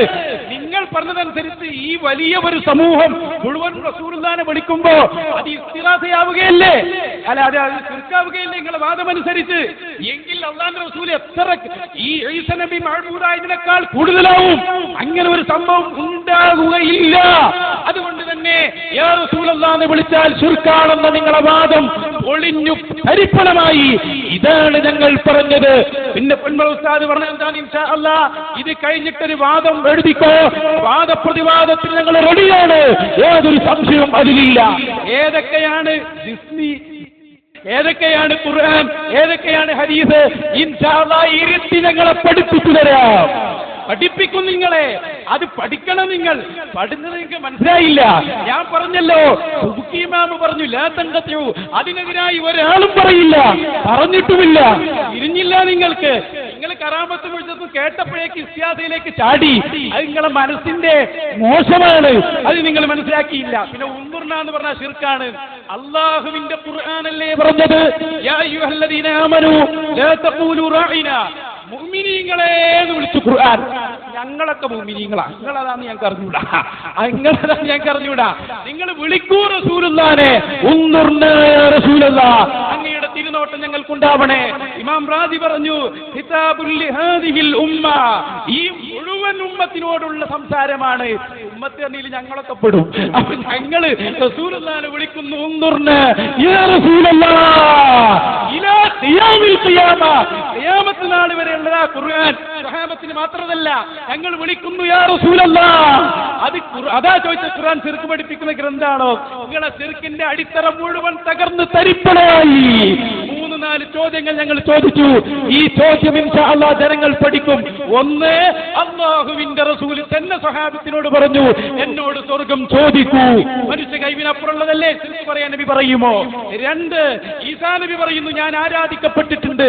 നിങ്ങൾ പറഞ്ഞതനുസരിച്ച് ഈ വലിയ ഒരു സമൂഹം മുഴുവൻ റസൂലുള്ളാഹിനെ വിളിക്കുമ്പോ അത് ഇസ്തിഗാസയാവുകയല്ലേ? അല്ല, അത് ശിർക്കാവുകയല്ലേ നിങ്ങളുടെ വാദമനുസരിച്ച്? എങ്കിൽ അല്ലാഹുവിന്റെ റസൂൽ എത്ര ഈ ഈസ നബി മഅ്ബൂദായതിനേക്കാൾ കൂടുതലാവും. അങ്ങനെ ഒരു സംഭവം ഉണ്ടാകുകയില്ല. അതുകൊണ്ട് തന്നെ യാ റസൂലല്ലാഹ് എന്ന് വിളിച്ചാൽ ശിർക്കാണെന്ന നിങ്ങളുടെ വാദം ഒളിഞ്ഞു തരിപ്പണമായി. ഇതാണ് ഞങ്ങൾ പറഞ്ഞത്. പിന്നെ പൊന്മള ഉസ്താദ് പറഞ്ഞത് എന്താണ്? ഇൻഷാ അല്ലാഹ് ഇത് കഴിഞ്ഞിട്ടൊരു വാദം എഴുതിക്കോ. വാദപ്രതിവാദത്തിന് ഞങ്ങൾ റെഡിയാണ്. യാതൊരു സംശയവും അതിലില്ല. ഏതൊക്കെയാണ് ഡിസ്നി, ഏതൊക്കെയാണ് ഖുർആൻ, ഏതൊക്കെയാണ് ഹദീസ്, ഇൻഷാ അല്ലാഹ് ഇരുത്തി ഞങ്ങളെ പഠിപ്പിച്ചു തരാം. പഠിപ്പിക്കും നിങ്ങളെ. അത് പഠിക്കണം. നിങ്ങൾ പഠിച്ചത് നിങ്ങൾക്ക് മനസ്സിലായില്ല. ഞാൻ പറഞ്ഞല്ലോ, സുബ്കി ഇമാം പറഞ്ഞു ലാ തൻഖതു, അതിനെതിരായി ഒരാളും പറയില്ല, പറഞ്ഞിട്ടുമില്ല. തിരിഞ്ഞില്ല നിങ്ങൾക്ക്. നിങ്ങൾ കറാമത്ത് മുഴുവൻ കേട്ടപ്പോഴേക്ക് ഇസ്തിയാസയിലേക്ക് ചാടി. അത് നിങ്ങളെ മനസ്സിന്റെ മോശമാണ്. അത് നിങ്ങൾ മനസ്സിലാക്കിയില്ല. പിന്നെ ഉൻദുർന എന്ന് പറഞ്ഞ ശിർക്കാണ്. അല്ലാഹുവിന്റെ ഖുർആനല്ലേ പറഞ്ഞത്, യാ അയ്യുഹല്ലദീന ആമനൂ ലാ തഖൂലു റാഇനാ, മുഅ്മിനീങ്ങളെ എന്ന് വിളിച്ചു ഖുർആൻ. ഞങ്ങളൊക്കെ മുഅ്മിനീങ്ങളാ, നിങ്ങളതാന്ന് ഞങ്ങൾക്ക് അറിഞ്ഞൂടാ. നിങ്ങളതാന്ന് ഞങ്ങൾക്ക് അറിഞ്ഞൂടാ. നിങ്ങൾ വിളിക്കൂ റസൂലുള്ളാഹിനെ, ഉൻദുർനാ യാ റസൂലല്ലാഹ്, അങ്ങയുടെ തിരുനോട്ടം ഞങ്ങൾക്കുണ്ടാവണേ. ഇമാം റാദി പറഞ്ഞു, ഖിതാബുൽ ലിഹാദിഹിൽ ഉമ്മ, ഈ മുഴുവൻ ഉമ്മത്തിനോടുള്ള സംസാരമാണ്. ഉമ്മത്ത് തന്നിൽ ഞങ്ങളൊക്കെ പെടും. അപ്പൊ ഞങ്ങള് റസൂലുള്ളാഹിനെ വിളിക്കുന്നു, ഉൻദുർനാ യാ റസൂലല്ലാഹ് ഇലാ ഖിയാമിൽ ഖിയാമ, ഖിയാമത്ത് നാൾ വരെ ഉള്ളതാ ഖുർആൻ. സ്വഹാബത്തിന് മാത്രമല്ല, ഞങ്ങൾ വിളിക്കുന്നു യാ റസൂലല്ലാഹ്. അതാ ചോദിച്ച ഖുർആൻ ശിർക്ക് പഠിപ്പിക്കുന്ന ഗ്രന്ഥാണോ? നിങ്ങളെ ശിർക്കിന്റെ അടിത്തറ മുഴുവൻ തകർന്ന് തരിപ്പണായി. 3-4 ചോദ്യങ്ങൾ ഞങ്ങൾ ചോദിച്ചു. ഈ ചോദ്യം ഇൻഷാ അല്ലാഹ് ജനങ്ങൾ പഠിക്കും. ഒന്ന്, അല്ലാഹുവിന്റെ റസൂൽ തന്നെ സ്വഹാബത്തിനോട് പറഞ്ഞു, എന്നോട് സ്വർഗം ചോദിക്കൂ. മനുഷ്യ കൈവിനപ്പുറമുള്ളതല്ലേ ശിർക്ക് പറയാൻ നബി പറയുമോ? 2, ഈസാ നബി പറയുന്നു, ഞാൻ ആരാധിക്കപ്പെട്ടിട്ടുണ്ട്.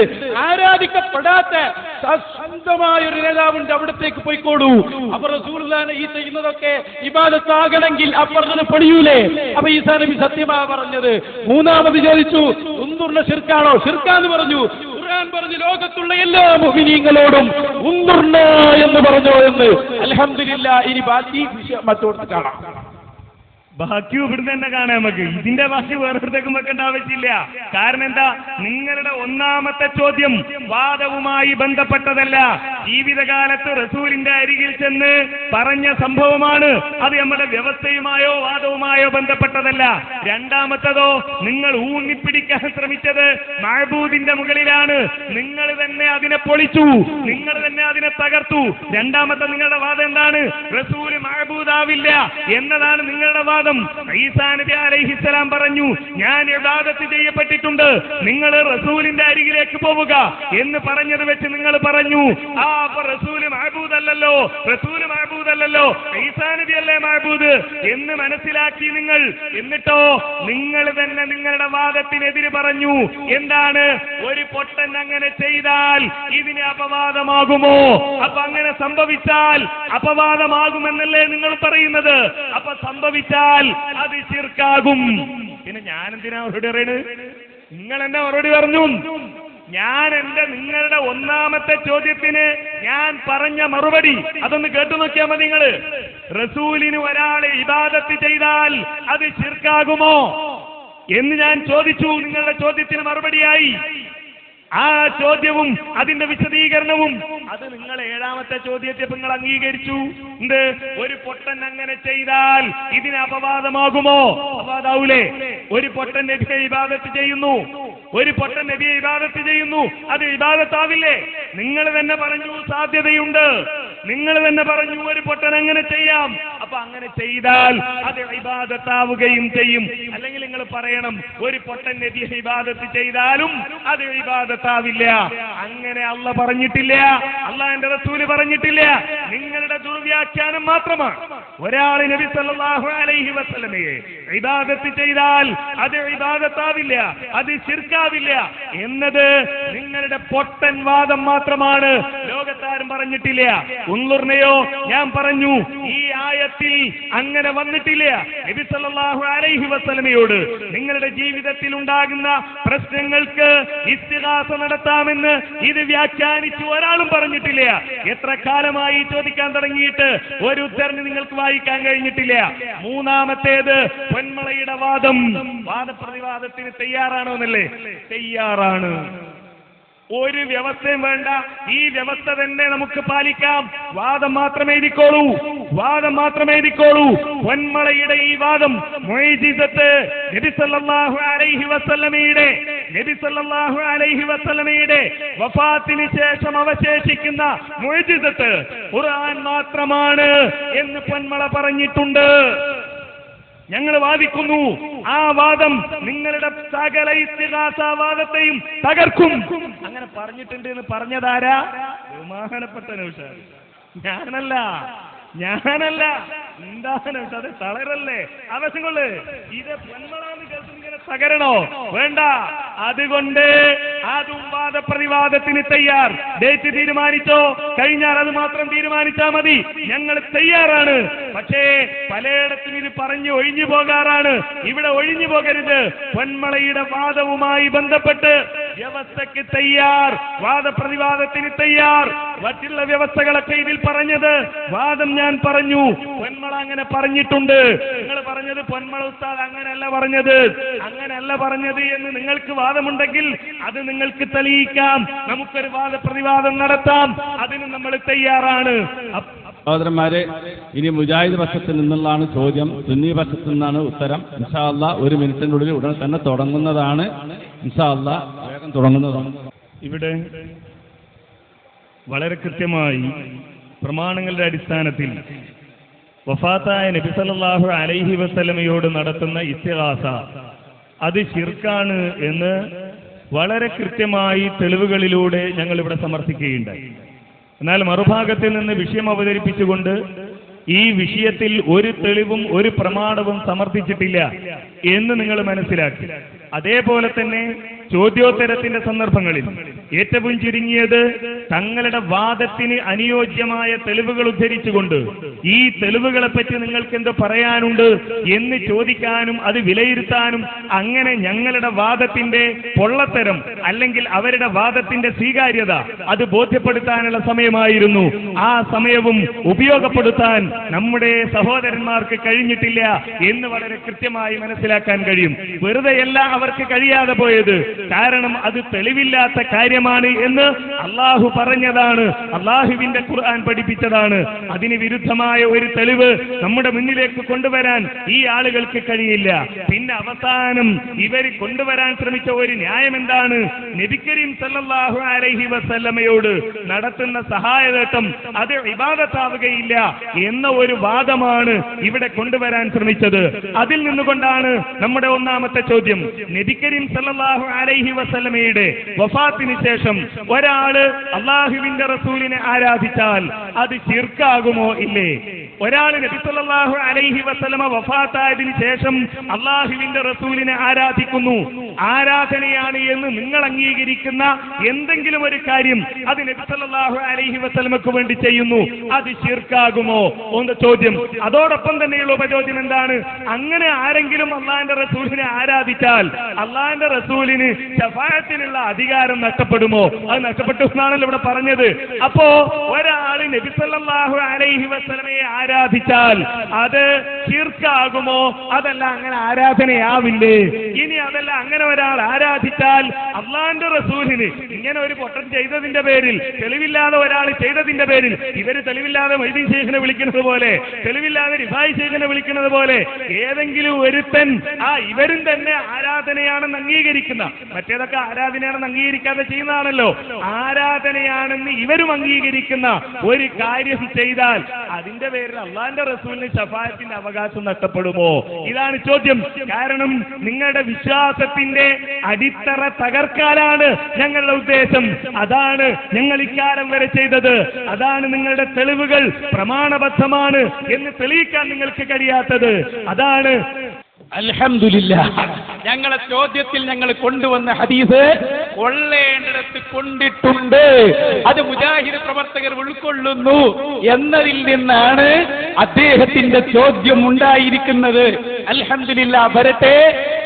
ആരാധിക്കപ്പെടാത്ത സ്വന്തമായ ഒരു നേതാവുണ്ട്, അവിടത്തേക്ക് പോയിക്കോളൂ. അപ്പൊ റസൂലുള്ളാഹിനെ ഈ ചെയ്യുന്നതൊക്കെ ഇബാദത്താകണമെങ്കിൽ അപ്പുറത്തിന് പണിയൂലേ? അപ്പൊ ഈസാ നബി സത്യമാ പറഞ്ഞത്. 3-ാമത് ചോദിച്ചു, ഉൻദുർന ശിർക്കാണോ? ശിർക്കാന്ന് പറഞ്ഞു. ഖുർആൻ പറഞ്ഞു, ലോകത്തുള്ള എല്ലാ മുഅ്മിനീങ്ങളോടും ഉൻദുർന എന്ന് പറഞ്ഞോ എന്ന്. അൽഹംദുലില്ലാഹ്. ഇനി ബാക്കി മറ്റോടത്ത് കാണാം. ബാക്കി ഇവിടുന്ന് തന്നെ കാണാം നമുക്ക്. ഇതിന്റെ ബാക്കി വേറൊരിടത്തേക്കും വെക്കേണ്ട ആവശ്യമില്ല. കാരണം എന്താ? നിങ്ങളുടെ ഒന്നാമത്തെ ചോദ്യം വാദവുമായി ബന്ധപ്പെട്ടതല്ല. ജീവിതകാലത്ത് റസൂലിന്റെ അരികിൽ ചെന്ന് പറഞ്ഞ സംഭവമാണ്. അത് നമ്മുടെ വ്യവസ്ഥയുമായോ വാദവുമായോ ബന്ധപ്പെട്ടതല്ല. രണ്ടാമത്തതോ, നിങ്ങൾ ഊന്നിപ്പിടിക്കാൻ ശ്രമിച്ചത് മഅബൂദിന്റെ മുകളിലാണ്. നിങ്ങൾ തന്നെ അതിനെ പൊളിച്ചു, നിങ്ങൾ തന്നെ അതിനെ തകർത്തു. രണ്ടാമത്തെ നിങ്ങളുടെ വാദം എന്താണ്? റസൂല് മഅബൂദാവില്ല എന്നതാണ് നിങ്ങളുടെ വാദം. ഈസാ നബി അലൈഹിസ്സലാം പറഞ്ഞു, ഞാൻ ഇബാദത്ത് ചെയ്യപ്പെട്ടിട്ടുണ്ട്, നിങ്ങൾ റസൂലിന്റെ അരികിലേക്ക് പോവുക എന്ന് പറഞ്ഞത് വെച്ച് നിങ്ങൾ പറഞ്ഞു, അപ്പൊ റസൂല് മഅബൂദ് അല്ലല്ലോ, റസൂല് മഅബൂദ് അല്ലല്ലോ, ഈസാ നബി അല്ലേ മഅബൂദ് എന്ന് മനസ്സിലാക്കി നിങ്ങൾ. എന്നിട്ടോ നിങ്ങൾ തന്നെ നിങ്ങളുടെ വാദത്തിനെതിരെ പറഞ്ഞു. എന്താണ്? ഒരു പൊട്ടൻ അങ്ങനെ ചെയ്താൽ ഇതിന് അപവാദമാകുമോ? അപ്പൊ അങ്ങനെ സംഭവിച്ചാൽ അപവാദമാകുമെന്നല്ലേ നിങ്ങൾ പറയുന്നത്? അപ്പൊ സംഭവിച്ചാൽ അത് ശിർക്കാകും. പിന്നെ ഞാൻ എന്തിനാ മറുപടി പറയുന്നത്? നിങ്ങൾ എന്നെ മറുപടി പറഞ്ഞു. ഞാൻ നിങ്ങളുടെ ഒന്നാമത്തെ ചോദ്യത്തിന് ഞാൻ പറഞ്ഞ മറുപടി അതൊന്ന് കേട്ടു നോക്കിയാൽ മതി. നിങ്ങള് റസൂലിന് ഒരാളെ ഇബാദത്ത് ചെയ്താൽ അത് ശിർക്കാകുമോ എന്ന് ഞാൻ ചോദിച്ചു. നിങ്ങളുടെ ചോദ്യത്തിന് മറുപടിയായി ആ ചോദ്യവും അതിന്റെ വിശദീകരണവും അത് നിങ്ങൾ 7-ാമത്തെ ചോദ്യത്തെ നിങ്ങൾ അംഗീകരിച്ചു. എന്ത്? ഒരു പൊട്ടൻ അങ്ങനെ ചെയ്താൽ ഇതിന് അപവാദമാകുമോ? അപവാദാവൂലേ? ഒരു പൊട്ടൻ നബിയെ ഇബാദത്ത് ചെയ്യുന്നു, ഒരു പൊട്ടൻ നബിയെ ഇബാദത്ത് ചെയ്യുന്നു, അത് ഇബാദത്താവില്ലേ? നിങ്ങൾ തന്നെ പറഞ്ഞു സാധ്യതയുണ്ട്. നിങ്ങൾ തന്നെ പറഞ്ഞു ഒരു പൊട്ടൻ അങ്ങനെ ചെയ്യാം. അപ്പൊ അങ്ങനെ ചെയ്താൽ അത് ഇബാദത്താവുകയും ചെയ്യും. അല്ലെങ്കിൽ നിങ്ങൾ പറയണം ഒരു പൊട്ടൻ നബി ഇബാദത്ത് ചെയ്താലും അത് ഇബാദത്താവില്ല. അങ്ങനെ അള്ളാഹ് പറഞ്ഞിട്ടില്ല, അള്ളാഹിന്റെ റസൂല് പറഞ്ഞിട്ടില്ല. നിങ്ങളുടെ ദുർവ്യാഖ്യാനം മാത്രമാണ്. ഒരാൾ നബി സല്ലല്ലാഹു അലൈഹി വസല്ലമയെ ഇബാദത്ത് ചെയ്താൽ അത് ഇബാദത്താവില്ല, അത് ശിർക്കാവില്ല എന്നത് നിങ്ങളുടെ പൊട്ടൻ വാദം മാത്രമാണ്. ലോകത്താരും പറഞ്ഞിട്ടില്ല. ഉൻലുർനെയോ ഞാൻ പറഞ്ഞു ഈ ആയത്തിൽ അങ്ങനെ വന്നിട്ടില്ല. നബി സല്ലല്ലാഹു അലൈഹി വസല്ലമയോട് നിങ്ങളുടെ ജീവിതത്തിൽ ഉണ്ടാകുന്ന പ്രശ്നങ്ങൾക്ക് ഇസ്തിഗാസ നടത്താമെന്ന് ഇത് വ്യാഖ്യാനിച്ചു ഒരാളും പറഞ്ഞിട്ടില്ല. എത്ര കാലമായി ചോദിക്കാൻ തുടങ്ങിയിട്ട് ഒരു ഉദ്ധരണി നിങ്ങൾക്ക് വായിക്കാൻ കഴിഞ്ഞിട്ടില്ല. മൂന്നാമത്തേത് പൊന്മളയുടെ വാദം. വാദപ്രതിവാദത്തിന് തയ്യാറാണോ എന്നല്ലേ? തയ്യാറാണ്. ഒരു വ്യവസ്ഥയും വേണ്ട, ഈ വ്യവസ്ഥ തന്നെ നമുക്ക് പാലിക്കാം. വാദം മാത്രമേ എഴുതിക്കോളൂ, വാദം മാത്രമേ എഴുതിക്കോളൂ. പൊന്മളയുടെ ഈ വാദം മുഅ്ജിസത്ത് നബി സല്ലല്ലാഹു അലൈഹി വസല്ലമയുടെ വഫാത്തിന് ശേഷം അവശേഷിക്കുന്ന മുഅ്ജിസത്ത് ഖുർആൻ മാത്രമാണ് എന്ന് പൊന്മള പറഞ്ഞിട്ടുണ്ട്. ഞങ്ങൾ വാദിക്കുന്നു. ആ വാദം നിങ്ങളുടെ സകല ഇസ്തിഗാസവാദത്തെയും തകർക്കും. അങ്ങനെ പറഞ്ഞിട്ടുണ്ട് എന്ന് പറഞ്ഞതാരാ? ബഹുമാനപ്പെട്ട നൗഷാദ്. ഞാനല്ല. എന്താണ് അത്? തളരല്ലേ ആവശ്യങ്ങള്? ഇത് പൊന്മളാന്ന് കേൾക്കുന്ന ഇങ്ങനെ തകരണോ? വേണ്ട. അതുകൊണ്ട് അതും വാദപ്രതിവാദത്തിന് തയ്യാർ. ഡേറ്റ് തീരുമാനിച്ചോ? കഴിഞ്ഞാൽ അത് മാത്രം തീരുമാനിച്ചാൽ മതി. ഞങ്ങൾ തയ്യാറാണ്. പക്ഷേ പലയിടത്തും ഇത് പറഞ്ഞു ഒഴിഞ്ഞു പോകാറാണ്. ഇവിടെ ഒഴിഞ്ഞു പോകരുത്. പൊന്മളയുടെ വാദവുമായി ബന്ധപ്പെട്ട് വ്യവസ്ഥയ്ക്ക് തയ്യാർ, വാദപ്രതിവാദത്തിന് തയ്യാർ. മറ്റുള്ള വ്യവസ്ഥകളൊക്കെ ഇതിൽ പറഞ്ഞത് വാദം ഞാൻ പറഞ്ഞു. പൊന്മള അങ്ങനെ പറഞ്ഞിട്ടുണ്ട്. നിങ്ങൾ പറഞ്ഞത് പൊന്മള ഉസ്താദ് അങ്ങനെയല്ല പറഞ്ഞത് എന്ന് നിങ്ങൾക്ക് വാദമുണ്ടെങ്കിൽ അത് നിങ്ങൾക്ക് തെളിയിക്കാം. നമുക്കൊരു വാദപ്രതിവാദം നടത്താം. അതിന് നമ്മൾ തയ്യാറാണ്. സഹോദരന്മാരെ, ഇനി മുജാഹിദ് പക്ഷത്തിൽ നിന്നുള്ളതാണ് ചോദ്യം, സുന്നി പക്ഷത്തിൽ നിന്നാണ് ഉത്തരം. ഇൻഷാ അല്ലാഹ് 1 മിനിറ്റിനുള്ളിൽ ഉടൻ തന്നെ തുടങ്ങുന്നതാണ്. ഇൻഷാ അല്ലാഹ് വേഗം തുടങ്ങുന്നതാണ്. ഇവിടെ വളരെ കൃത്യമായി പ്രമാണങ്ങളുടെ അടിസ്ഥാനത്തിൽ വഫാത്തായ നബി സല്ലല്ലാഹു അലൈഹി വസല്ലമയോട് നടത്തുന്ന ഇസ്തിഗാസ അത് ശിർക്കാണ് എന്ന് വളരെ കൃത്യമായി തെളിവുകളിലൂടെ ഞങ്ങൾ ഇവിടെ സമർത്ഥിക്കുകയുണ്ടായി. എന്നാൽ മറുഭാഗത്തിൽ നിന്ന് വിഷയം അവതരിപ്പിച്ചുകൊണ്ട് ഈ വിഷയത്തിൽ ഒരു തെളിവും ഒരു പ്രമാണവും സമർത്ഥിച്ചിട്ടില്ല എന്ന് നിങ്ങൾ മനസ്സിലാക്കി. അതേപോലെ തന്നെ ചോദ്യോത്തരത്തിന്റെ സന്ദർഭങ്ങളിൽ ഏറ്റവും ചുരുങ്ങിയത് തങ്ങളുടെ വാദത്തിന് അനുയോജ്യമായ തെളിവുകൾ ഉദ്ധരിച്ചുകൊണ്ട് ഈ തെളിവുകളെ പറ്റി നിങ്ങൾക്ക് എന്ത് പറയാനുണ്ട് എന്ന് ചോദിക്കാനും അത് വിലയിരുത്താനും, അങ്ങനെ ഞങ്ങളുടെ വാദത്തിന്റെ പൊള്ളത്തരം അല്ലെങ്കിൽ അവരുടെ വാദത്തിന്റെ സ്വീകാര്യത അത് ബോധ്യപ്പെടുത്താനുള്ള സമയമായിരുന്നു. ആ സമയവും ഉപയോഗപ്പെടുത്താൻ നമ്മുടെ സഹോദരന്മാർക്ക് കഴിഞ്ഞിട്ടില്ല എന്ന് വളരെ കൃത്യമായി മനസ്സിലാക്കാൻ കഴിയും. വെറുതെയല്ല അവർക്ക് കഴിയാതെ പോയത്, കാരണം അത് തെളിവില്ലാത്ത കാര്യമാണ് എന്ന് അള്ളാഹു പറഞ്ഞതാണ്, അള്ളാഹുവിന്റെ ഖുർആൻ പഠിപ്പിച്ചതാണ്. അതിന് വിരുദ്ധമായ ഒരു തെളിവ് നമ്മുടെ മുന്നിലേക്ക് കൊണ്ടുവരാൻ ഈ ആളുകൾക്ക് കഴിയില്ല. പിന്നെ അവസാനം ഇവർ കൊണ്ടുവരാൻ ശ്രമിച്ച ഒരു ന്യായം എന്താണ്? നബി കരീം സല്ലല്ലാഹു അലൈഹി വസല്ലമയോട് നടത്തുന്ന സഹായതേട്ടം അത് ഇബാദത്താവുകയില്ല എന്ന ഒരു വാദമാണ് ഇവിടെ കൊണ്ടുവരാൻ ശ്രമിച്ചത്. അതിൽ നിന്നുകൊണ്ടാണ് നമ്മുടെ ഒന്നാമത്തെ ചോദ്യം. നബി കരീം സല്ലല്ലാഹു അലൈഹി വസല്ലമയുടെ വഫാത്തിന് ശേഷം ഒരാള് അള്ളാഹുവിന്റെ റസൂലിനെ ആരാധിച്ചാൽ അത് ശിർക്കാകുമോ ഇല്ലേ? ഒരാൾ നബി സല്ലല്ലാഹു അലൈഹി വസല്ലമ വഫാത്തായതിനു ശേഷം അള്ളാഹുവിന്റെ റസൂലിനെ ആരാധിക്കുന്നു, ആരാധനയാണ് എന്ന് നിങ്ങൾ അംഗീകരിക്കുന്ന എന്തെങ്കിലും ഒരു കാര്യം അത് നബി സല്ലല്ലാഹു അലൈഹി വസല്ലമക്ക് വേണ്ടി ചെയ്യുന്നു, അത് ശിർക്കാകുമോ എന്ന ചോദ്യം. അതോടൊപ്പം തന്നെയുള്ള ഉപചോദ്യം എന്താണ്? അങ്ങനെ ആരെങ്കിലും അള്ളാഹിന്റെ റസൂലിനെ ആരാധിച്ചാൽ അള്ളാഹിന്റെ റസൂലിന് ശഫാഅത്തിനുള്ള അധികാരം നഷ്ടപ്പെടുമോ? അത് നഷ്ടപ്പെട്ടു എന്നാണല്ലോ ഇവിടെ പറഞ്ഞത്. അപ്പോ ഒരാൾ നബി സല്ലല്ലാഹു അലൈഹി വസല്ലമയെ ആരാധിച്ചാൽ അത് ശിർക്കാകുമോ? അതല്ല, അങ്ങനെ ആരാധനയാവില്ലേ? ഇനി അതല്ല, അങ്ങനെ ഒരാൾ ആരാധിച്ചാൽ അള്ളാഹിന്റെ റസൂലിന് ഇങ്ങനെ ഒരു പൊട്ടൻ ചെയ്തതിന്റെ പേരിൽ, തെളിവില്ലാതെ ഒരാൾ ചെയ്തതിന്റെ പേരിൽ, ഇവര് തെളിവില്ലാതെ മൊയ്തീൻ ശൈഖിനെ വിളിക്കുന്നത് പോലെ, തെളിവില്ലാതെ റിഫായി ശൈഖിനെ വിളിക്കുന്നത് പോലെ ഏതെങ്കിലും ഒരുത്തൻ ഇവരും തന്നെ ആരാധനയാണെന്ന് അംഗീകരിക്കുന്ന, മറ്റേതൊക്കെ ആരാധനയാണെന്ന് അംഗീകരിക്കാതെ ചെയ്യുന്നതാണല്ലോ, ആരാധനയാണെന്ന് ഇവരും അംഗീകരിക്കുന്ന ഒരു കാര്യം ചെയ്താൽ അതിന്റെ പേരിൽ അള്ളാന്റെ റസൂലിന് ശഫാഅത്തിന്റെ അവകാശം നഷ്ടപ്പെടുമോ? ഇതാണ് ചോദ്യം. കാരണം നിങ്ങളുടെ വിശ്വാസത്തിന്റെ അടിത്തറ തകർക്കാനാണ് ഞങ്ങളുടെ ഉദ്ദേശം. അതാണ് ഞങ്ങൾ ഇക്കാലം വരെ ചെയ്തത്. അതാണ് നിങ്ങളുടെ തെളിവുകൾ പ്രമാണബദ്ധമാണ് എന്ന് തെളിയിക്കാൻ നിങ്ങൾക്ക് കഴിയാത്തത്. അതാണ്. അൽഹംദുലില്ലാഹ്, ഞങ്ങളെ ചോദ്യത്തിൽ ഞങ്ങൾ കൊണ്ടുവന്ന ഹദീസ് കൊള്ളേണ്ടിടത്ത് കൊണ്ടിട്ടുണ്ട്. അത് മുജാഹിദ് പ്രവർത്തകർ ഉൾക്കൊള്ളുന്നു എന്നതിൽ നിന്നാണ് അദ്ദേഹത്തിന്റെ ചോദ്യം ഉണ്ടായിരിക്കുന്നത്. അൽഹംദുലില്ലാഹ്, വരട്ടെ.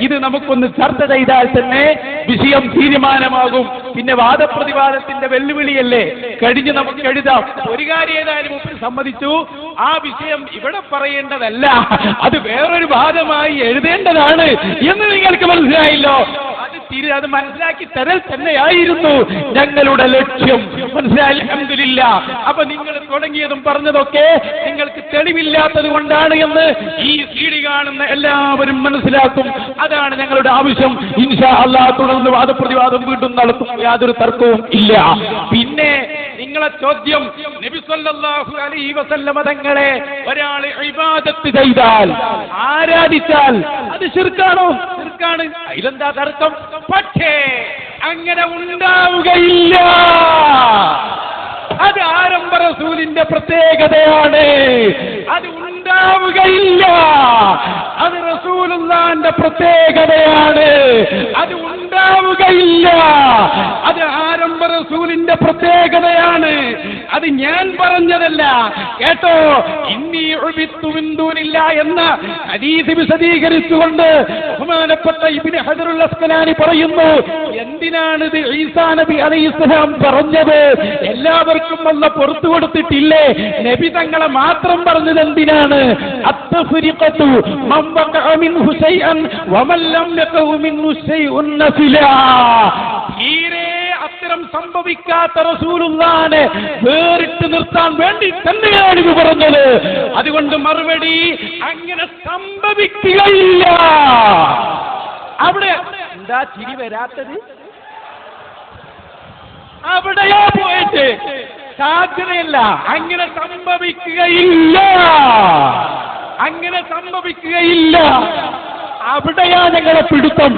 ഇത് നമുക്കൊന്ന് ചർച്ച ചെയ്താൽ തന്നെ വിഷയം തീരുമാനമാകും. പിന്നെ വാദപ്രതിവാദത്തിന്റെ വെല്ലുവിളിയല്ലേ, കഴിഞ്ഞ് നമുക്ക് എഴുതാം. ഒരു കാര്യം ഏതായാലും സമ്മതിച്ചു, ആ വിഷയം ഇവിടെ പറയേണ്ടതല്ല, അത് വേറൊരു വാദമായി എഴുതേണ്ടതാണ് എന്ന് നിങ്ങൾക്ക് മനസ്സിലായല്ലോ. അത് മനസ്സിലാക്കി തരൽ തന്നെയായിരുന്നു ഞങ്ങളുടെ ലക്ഷ്യം. മനസ്സിലായി? അൽഹംദുലില്ലാഹ്. അപ്പൊ നിങ്ങൾ തുടങ്ങിയതും പറഞ്ഞതൊക്കെ നിങ്ങൾക്ക് തെളിവില്ലാത്തത് കൊണ്ടാണ് എന്ന് ഈ സീഡി കാണുന്ന എല്ലാവരും മനസ്സിലാക്കും. അതാണ് ഞങ്ങളുടെ ആവശ്യം. ഇൻഷാ അല്ലാഹ് തുടർന്ന് വാദപ്രതിവാദം വീണ്ടും നടത്തും, യാതൊരു തർക്കവും ഇല്ല. പിന്നെ നിങ്ങളെ ചോദ്യം, നബി സല്ലല്ലാഹു അലൈഹി വസല്ലമ തങ്ങളെ ഒരാൾ ഇബാദത്ത് ചെയ്താൽ, ആരാധിച്ചാൽ അത് ശിർക്കാണോ? ശിർക്കാണ്. ഇതെന്താ തർക്കം? പക്ഷേ അങ്ങനെ ഉണ്ടാവുകയില്ല. അത് ആരംഭ റസൂലിന്റെ പ്രത്യേകതയാണ്. അത് ഉണ്ടാവുകയില്ല. അത് റസൂലുള്ളാഹിന്റെ പ്രത്യേകതയാണ്. അത് ഉണ്ടാവുകയില്ല. അത് ആരംഭ റസൂലിന്റെ പ്രത്യേകതയാണ്. അത് ഞാൻ പറഞ്ഞതല്ല. കേട്ടോ, ഇന്നി ഉബിത്തു മിൻ ദൂനില്ലാഹ് എന്ന ഹദീസ് വിശദീകരിച്ചുകൊണ്ട് ബഹുമാനപ്പെട്ട ഇബ്നു ഹജറുൽ അസ്ഖലാനി പറയുന്നു, എന്തിനാണ് ഇത് ഈസാ നബി അലൈഹിസ്സലാം പറഞ്ഞത്? എല്ലാവർക്കും അല്ലാഹ് പുറത്തു കൊടുത്തിട്ടില്ലേ? നബി തങ്ങളെ മാത്രം പറഞ്ഞത് എന്തിനാണ്? അത്തഫരിഖതു മൻ വഖഅ മിൻഹു ശൈഅൻ വമൻ ലം യഖഉ മിൻഹു ശൈഉൻ നഫിലാ. തീരെ അത്തരം സംഭവിക്കാത്ത റസൂലുള്ളാഹിനെ വേറിട്ട് നിർത്താൻ വേണ്ടി തന്നെയാണ് ഇത് പറഞ്ഞത്. അതുകൊണ്ട് മറുപടി, അങ്ങനെ സംഭവിക്കുകയില്ല. അവിടെ എന്താ ചിരി വരാത്തത്? അവിടെയാ പോയിട്ട് സാധ്യതയല്ല. അങ്ങനെ സംഭവിക്കുകയില്ല. അങ്ങനെ സംഭവിക്കുകയില്ല. അവിടെയാ ഞങ്ങളെ പിടുത്തം.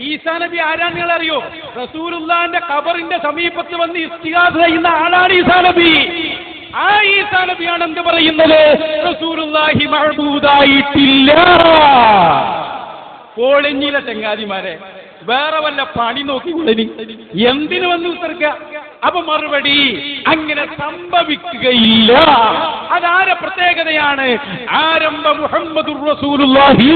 ഈസാ നബി ആരാണ് നിങ്ങൾ അറിയോ? റസൂലുള്ളാഹിന്റെ ഖബറിന്റെ സമീപത്ത് വന്ന് ഇസ്തിഗാസ ചെയ്യുന്ന ആളാണ് ഈസാ നബി. ആ ഈസാ നബിയാണ് എന്ത് പറയുന്നത്? റസൂലുള്ളാഹി മഅബൂദായിട്ടില്ല. കോളഞ്ഞിയിലെ ചങ്ങാതിമാരെ, വേറെ വല്ല പണി നോക്കി എന്തിനു വന്ന് ഉത്തർക്ക? അപ്പൊ മറുപടി, അങ്ങനെ സംഭവിക്കുകയില്ല. അതാരെ പ്രത്യേകതയാണ്? ആരംഭ മുഹമ്മദുർ റസൂലുള്ളാഹി.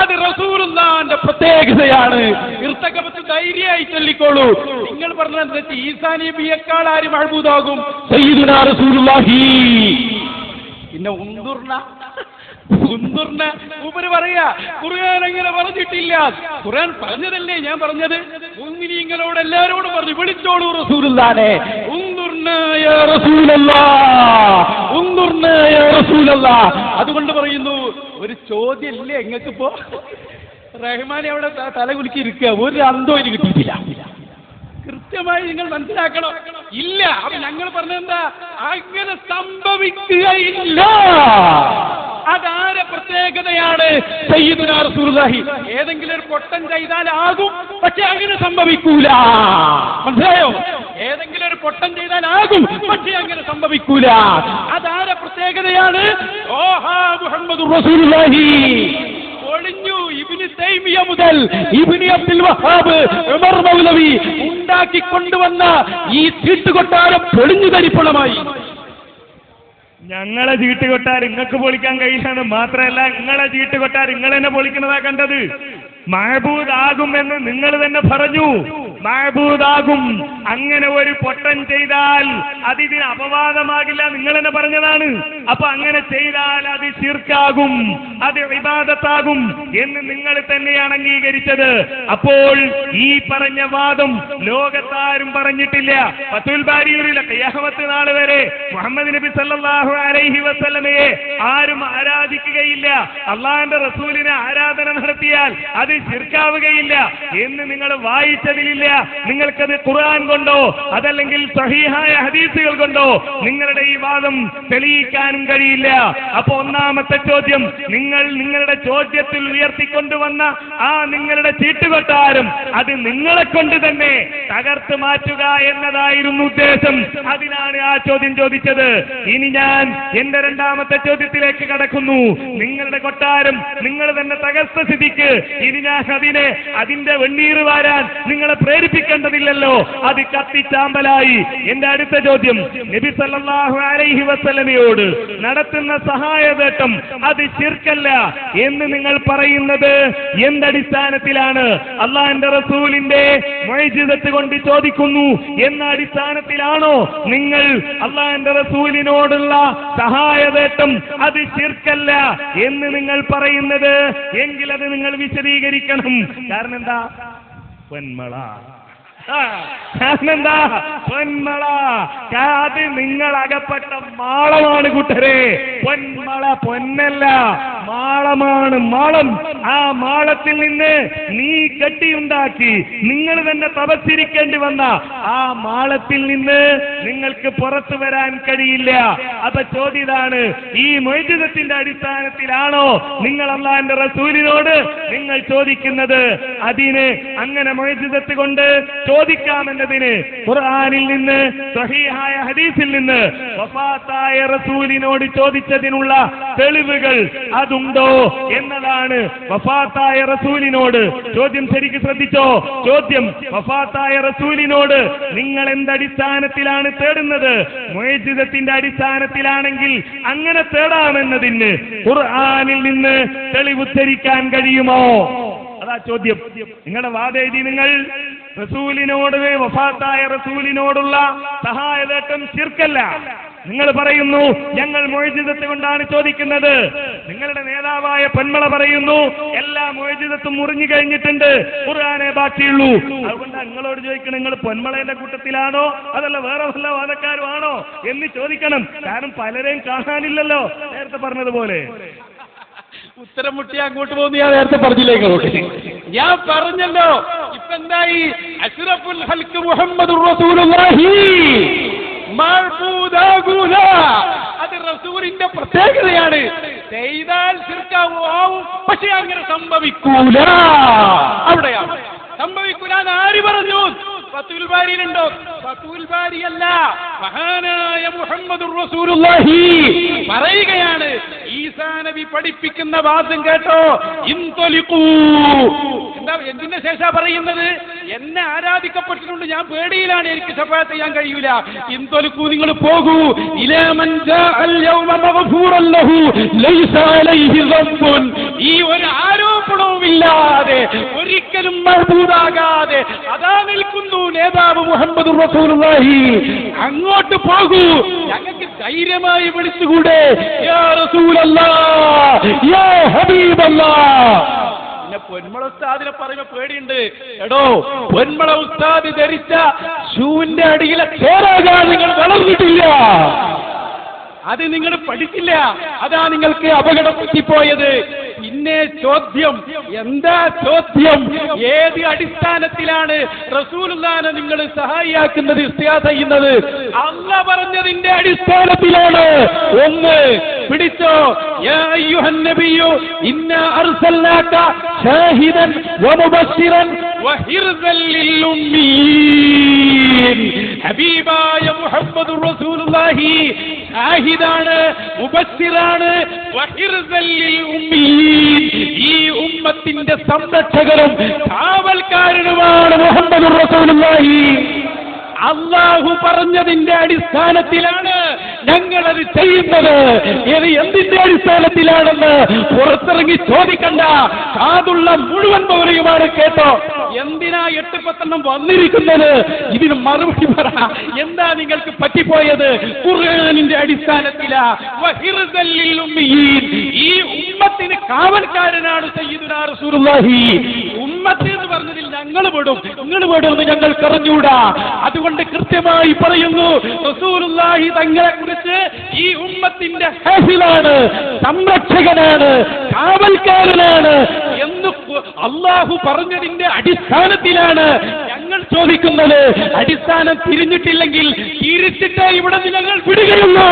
അത് റസൂലുള്ളാഹിന്റെ പ്രത്യേകതയാണ്. ഇർത്തഖബത്ത് ധൈര്യമായി ചൊല്ലിക്കോളൂ. നിങ്ങൾ പറഞ്ഞത് ഈസാ നബിയേക്കാൾ ആര് മഅബൂദാകും? സയ്യിദുനാ റസൂലുള്ളാഹി. പിന്നെ ഉപരി പറയാ, ഖുർആൻ അങ്ങനെ പറഞ്ഞിട്ടില്ല. ഖുർആൻ പറഞ്ഞതല്ലേ ഞാൻ പറഞ്ഞത്? മുഅ്മിനീങ്ങളോട് എല്ലാവരോടും പറഞ്ഞു, വിളിച്ചോളൂ റസൂലുള്ളാഹിനെ. ഉൻദുർനാ യാ റസൂലല്ലാഹ്, ഉൻദുർനാ യാ റസൂലല്ലാഹ്. അതുകൊണ്ട് പറയുന്നു, ഒരു ചോദ്യം ഇല്ലേ നിങ്ങൾക്കിപ്പോ? റഹ്മാനെ അവിടെ തല കുലുക്കി ഇരിക്കുക, ഒരു അന്തോ എനിക്ക് കിട്ടിയിട്ടില്ല. കൃത്യമായി നിങ്ങൾ മനസ്സിലാക്കണം. ഇല്ല. അപ്പൊ ഞങ്ങൾ പറഞ്ഞെന്താ? അങ്ങനെ സംഭവിക്കുകയില്ല. അതാരെ പ്രത്യേകതയാണ്? സയ്യിദുനാ റസൂലുള്ളാഹി. ഏതെങ്കിലും ഒരു പൊട്ടൻ ചെയ്താൽ ആകും, പക്ഷെ അങ്ങനെ സംഭവിക്കൂല. മനസ്സിലായോ? ഏതെങ്കിലും ഒരു പൊട്ടൻ ചെയ്താൽ ആകും, പക്ഷെ അങ്ങനെ സംഭവിക്കൂല. അതാരെ പ്രത്യേകതയാണ്? ഓഹാ മുഹമ്മദുർ റസൂലുള്ളാഹി. ഒളിഞ്ഞു ഇബ്നു തൈമിയ മുതൽ ഇബ്നു അബ്ദുൽ വഹാബ്, ഉമർ മൗലവി ഉണ്ടാക്കിക്കൊണ്ടുവന്ന ഈ ചീട്ടുകൊട്ടാരം പൊളിഞ്ഞു തരിപ്പണമായി. ഞങ്ങളെ ചീട്ടുകൊട്ടാർ നിങ്ങൾക്ക് പൊളിക്കാൻ കഴിയില്ലെന്ന് മാത്രമല്ല, നിങ്ങളെ ചീട്ടുകൊട്ടാർ നിങ്ങൾ തന്നെ പൊളിക്കുന്നതാ കണ്ടത്. മഅബൂദാകും എന്ന് നിങ്ങൾ തന്നെ പറഞ്ഞു. മഅബൂദാകും. അങ്ങനെ ഒരു പൊട്ടൻ ചെയ്താൽ അതിന് അപവാദമാകില്ല, നിങ്ങൾ തന്നെ പറഞ്ഞതാണ്. അപ്പൊ അങ്ങനെ ചെയ്താൽ അത് ശിർക്കാകും, അത് ഇബാദത്താകും എന്ന് നിങ്ങൾ തന്നെയാണ് അംഗീകരിച്ചത്. അപ്പോൾ ഈ പറഞ്ഞ വാദം ലോകത്താരും പറഞ്ഞിട്ടില്ല. ഫതുൽ ബാരിയിലെ ഖിയാമത്ത് നാൾ വരെ മുഹമ്മദ് നബി സല്ലല്ലാഹു അലൈഹി വസല്ലമയെ ആരും ആരാധിക്കുകയില്ല, അള്ളാഹുവിന്റെ റസൂലിനെ ആരാധന നടത്തിയാൽ അത് ശിർക്കാവുകയില്ല എന്ന് നിങ്ങൾ വായിച്ചതിലില്ല. നിങ്ങൾക്കത് ഖുർആൻ കൊണ്ടോ അതല്ലെങ്കിൽ സഹീഹായ ഹദീസുകൾ കൊണ്ടോ നിങ്ങളുടെ ഈ വാദം തെളിയിക്കാനും കഴിയില്ല. അപ്പൊ ഒന്നാമത്തെ ചോദ്യം, നിങ്ങൾ നിങ്ങളുടെ ചോദ്യത്തിൽ ഉയർത്തിക്കൊണ്ടുവന്ന ആ നിങ്ങളുടെ ചീട്ടുകൊട്ടാരം അത് നിങ്ങളെ കൊണ്ട് തന്നെ തകർത്ത് മാറ്റുക എന്നതായിരുന്നു ഉദ്ദേശം. അതിനാണ് ആ ചോദ്യം ചോദിച്ചത്. ഇനി ഞാൻ എന്റെ രണ്ടാമത്തെ ചോദ്യത്തിലേക്ക് കടക്കുന്നു. നിങ്ങളുടെ കൊട്ടാരം നിങ്ങൾ തന്നെ തകർത്ത സ്ഥിതിക്ക് ഇനി ഞാൻ അതിന്റെ വെണ്ണീർ വാരാൻ നിങ്ങളെ പ്രേരിപ്പിക്കേണ്ടതില്ലല്ലോ, അത് കത്തിച്ചാമ്പലായി. എന്റെ അടുത്ത ചോദ്യം, നബി സല്ലല്ലാഹു അലൈഹി വസല്ലമയോട് നടത്തുന്ന സഹായവേട്ടം അത് ശിർക്കല്ല എന്ന് നിങ്ങൾ പറയുന്നത് എന്തടിസ്ഥാനത്തിലാണ്? അള്ളാഹുവിന്റെ റസൂലിന്റെ മുഅ്ജിസത്ത് കൊണ്ട് ചോദിക്കുന്നു എന്ന അടിസ്ഥാനത്തിലാണോ നിങ്ങൾ അള്ളാഹുവിന്റെ റസൂലിനോടുള്ള സഹായവേട്ടം അത് ശിർക്കല്ല എന്ന് നിങ്ങൾ പറയുന്നത്? എങ്കിൽ അത് നിങ്ങൾ വിശദീകരിക്കണം. കാരണം എന്താ? പൊന്മള. എന്താ പൊന്മള? അത് നിങ്ങൾ അകപ്പെട്ട മാളമാണ് കൂട്ടരെ. പൊന്മള പൊന്നല്ല, മാളമാണ്. മാളം. ആ മാളത്തിൽ നിന്ന് നീ കെട്ടിയുണ്ടാക്കി നിങ്ങൾ തന്നെ തപസ്സിരിക്കേണ്ടി വന്ന ആ മാളത്തിൽ നിന്ന് നിങ്ങൾക്ക് പുറത്തു വരാൻ കഴിയില്ല. അപ്പൊ ചോദ്യതാണ്, ഈ മുഅ്ജിസത്തിന്റെ അടിസ്ഥാനത്തിലാണോ നിങ്ങൾ അല്ലാഹുവിന്റെ റസൂലിനോട് നിങ്ങൾ ചോദിക്കുന്നത്? അതിന് അങ്ങനെ മുഅ്ജിസത്ത് കൊണ്ട് ചോദിക്കാമെന്നതിന് ഖുർആനിൽ നിന്ന് സഹീഹായ ഹദീസിൽ നിന്ന് വഫാത്തായ റസൂലിനോട് ചോദിച്ചതിനുള്ള തെളിവുകൾ അതുണ്ടോ എന്നതാണ്. വഫാത്തായ റസൂലിനോട് ചോദ്യം ശരിക്ക് ശ്രദ്ധിച്ചോ. ചോദ്യം, വഫാത്തായ റസൂലിനോട് നിങ്ങൾ എന്തടിസ്ഥാനത്തിലാണ് തേടുന്നത്? മുഅ്ജിസത്തിന്റെ അടിസ്ഥാനത്തിലാണെങ്കിൽ അങ്ങനെ തേടാമെന്നതിന് ഖുർആനിൽ നിന്ന് തെളിവുദ്ധരിക്കാൻ കഴിയുമോ? അതാ ചോദ്യം. നിങ്ങളുടെ വാദേതി നിങ്ങൾ റസൂലിനോട്, വഫാത്തായ റസൂലിനോടുള്ള സഹായവേട്ടം ശിർക്കല്ല. നിങ്ങൾ പറയുന്നു ഞങ്ങൾ മുഅ്ജിസത്ത് കൊണ്ടാണ് ചോദിക്കുന്നത്. നിങ്ങളുടെ നേതാവായ പൊന്മള പറയുന്നു എല്ലാ മുഅ്ജിസത്തും മുറിഞ്ഞു കഴിഞ്ഞിട്ടുണ്ട്, ഖുർആനേ ബാക്കിയുള്ളൂ. അതുകൊണ്ട് നിങ്ങളോട് ചോദിക്കണം, നിങ്ങൾ പൊന്മളയുടെ കൂട്ടത്തിലാണോ അതല്ല വേറെ വല്ല വാദക്കാരും ആണോ എന്ന് ചോദിക്കണം. കാരണം പലരെയും കാണാനില്ലല്ലോ, നേരത്തെ പറഞ്ഞതുപോലെ. ഉത്തരം മുട്ടി അങ്ങോട്ട് പോകുന്നു. ഞാൻ നേരത്തെ പറഞ്ഞില്ലേ ഇങ്ങോട്ട്? ഞാൻ പറഞ്ഞല്ലോ. ഇപ്പൊ എന്തായി? അഷ്റഫുൽ ഖൽഖ് മുഹമ്മദുർ റസൂലുള്ളാഹി മഅബൂദാകൂല. അത് റസൂലിന്റെ പ്രത്യേകതയാണ്. ചെയ്താൽ ശിർക്കാവും, പക്ഷെ അങ്ങനെ സംഭവിക്കൂല. അവിടെയാണ് സംഭവിക്കൂല. ആര് പറഞ്ഞു? ഫതുൽ ബാരിയിലുണ്ടോ? ഫതുൽ ബാരിയല്ല, മഹാനായ മുഹമ്മദുർ റസൂലുള്ളാഹി പറയുകയാണ്. ഈസാ നബി പഠിപ്പിക്കുന്ന വാദം കേട്ടോ. ഇൻതലിഖൂ. എന്താ എന്തിന്റെ ശേഷാ പറയുന്നത്? എന്നെ ആരാധിക്കപ്പെട്ടിട്ടുണ്ട്, ഞാൻ പേടിയിലാണ്, എനിക്ക് ശഫാഅത്ത് ചെയ്യാൻ കഴിയൂല. ഇൻതലിഖൂ, നിങ്ങൾ പോകൂ. ഇലാ മൻ ജാഅൽ യൗമ മഗ്ഫൂറൻ ലഹു ലൈസ അലൈഹി ദംബുൻ. ഈ ഒരു ആരോപണവുമില്ലാതെ ഒരിക്കലും മഅബൂദാകാതെ അതാ നിൽക്കുന്നു നേതാവ് മുഹമ്മദ് റസൂലുള്ളാഹി. അങ്ങോട്ട് പോകൂ. ഞങ്ങൾക്ക് ധൈര്യമായി വിളിച്ചുകൂടെ? യാ റസൂലല്ലാഹ്, യാ ഹബീബല്ലാഹ്. പിന്നെ പൊന്മള ഉസ്താദിനെ പറയുമ്പോ പേടിയുണ്ട്. എടോ, പൊന്മള ഉസ്താദ് ധരിച്ച ഷൂവിന്റെ അടിയിലെ ചേരാകാൻ നിങ്ങൾ വളർന്നിട്ടില്ല, അത് നിങ്ങൾ പഠിച്ചില്ല. അതാ നിങ്ങൾക്ക് അപകടം പറ്റിപ്പോയത്. പിന്നെ ചോദ്യം, എന്താ ചോദ്യം? ഏത് അടിസ്ഥാനത്തിലാണ് റസൂലുള്ളാഹിനെ നിങ്ങൾ സഹായിയാക്കുന്നത്, ഇസ്തിഗാസ ചെയ്യുന്നത്? അല്ലാഹ് പറഞ്ഞതിന്റെ അടിസ്ഥാനത്തിലാണ്. ഒന്ന് പിടിച്ചോ. യാ അയ്യുഹൻ നബിയ്യു ഇന്നാ അർസൽനാക ഷാഹിദൻ വമുബശ്ശിറൻ വഹിർസൻ ലിൽ ഉമ്മീൻ. ഹബീബായ മുഹമ്മദുർ റസൂലുള്ളാഹി ഷാഹിദാണ്, മുബശ്ശിറാണ്, വഹിർസൻ ലിൽ ഉമ്മീൻ. ഈ ഉമ്മത്തിന്റെ സംരക്ഷകരും കാവൽക്കാരനുമാണ് മുഹമ്മദുർ റസൂലുള്ളാഹി. അല്ലാഹു പറഞ്ഞതിന്റെ അടിസ്ഥാനത്തിലാണ് ഞങ്ങളത് ചെയ്യുന്നത്. ഇത് എന്തിന്റെ അടിസ്ഥാനത്തിലാണെന്ന് പുറത്തിറങ്ങി ചോദിക്കണ്ട. കാതുള്ള മുഴുവൻ പൗരയുമാണ് കേട്ടോ. എന്തിനാ 8-10 വന്നിരിക്കുന്നത്? ഇതിന് മറുപടി പറ. എന്താ നിങ്ങൾക്ക് പറ്റിപ്പോയത്? ഖുർആനിന്റെ അടിസ്ഥാനത്തിലാ. വഹിർസൽ ലിൽ ഉമ്മീൻ. ഈ ഉമ്മത്തിന് കാവൽക്കാരനാണ് സയ്യിദുനാ റസൂലുള്ളാഹി. ഉമ്മത്ത് എന്ന് പറഞ്ഞതിൽ ഞങ്ങൾ പെടും, നിങ്ങൾ പെടുമെന്ന് ഞങ്ങൾക്ക് അറിഞ്ഞൂടാ. അതുകൊണ്ട് കൃത്യമായി പറയുന്നു, റസൂലുള്ളാഹി തങ്ങളെ കുറിച്ച് ഈ ഉമ്മത്തിന്റെ ഹാഫിളാണ്, സംരക്ഷകനാണ്, കാവൽക്കാരനാണ് എന്ന് അള്ളാഹു പറഞ്ഞതിന്റെ അടിസ്ഥാനത്തിലാണ് ഞങ്ങൾ ചോദിക്കുന്നത്. അടിസ്ഥാനം തിരിഞ്ഞിട്ടില്ലെങ്കിൽ തിരിച്ചിട്ടേ ഇവിടെ ഞങ്ങൾ വിടുകയുള്ളൂ.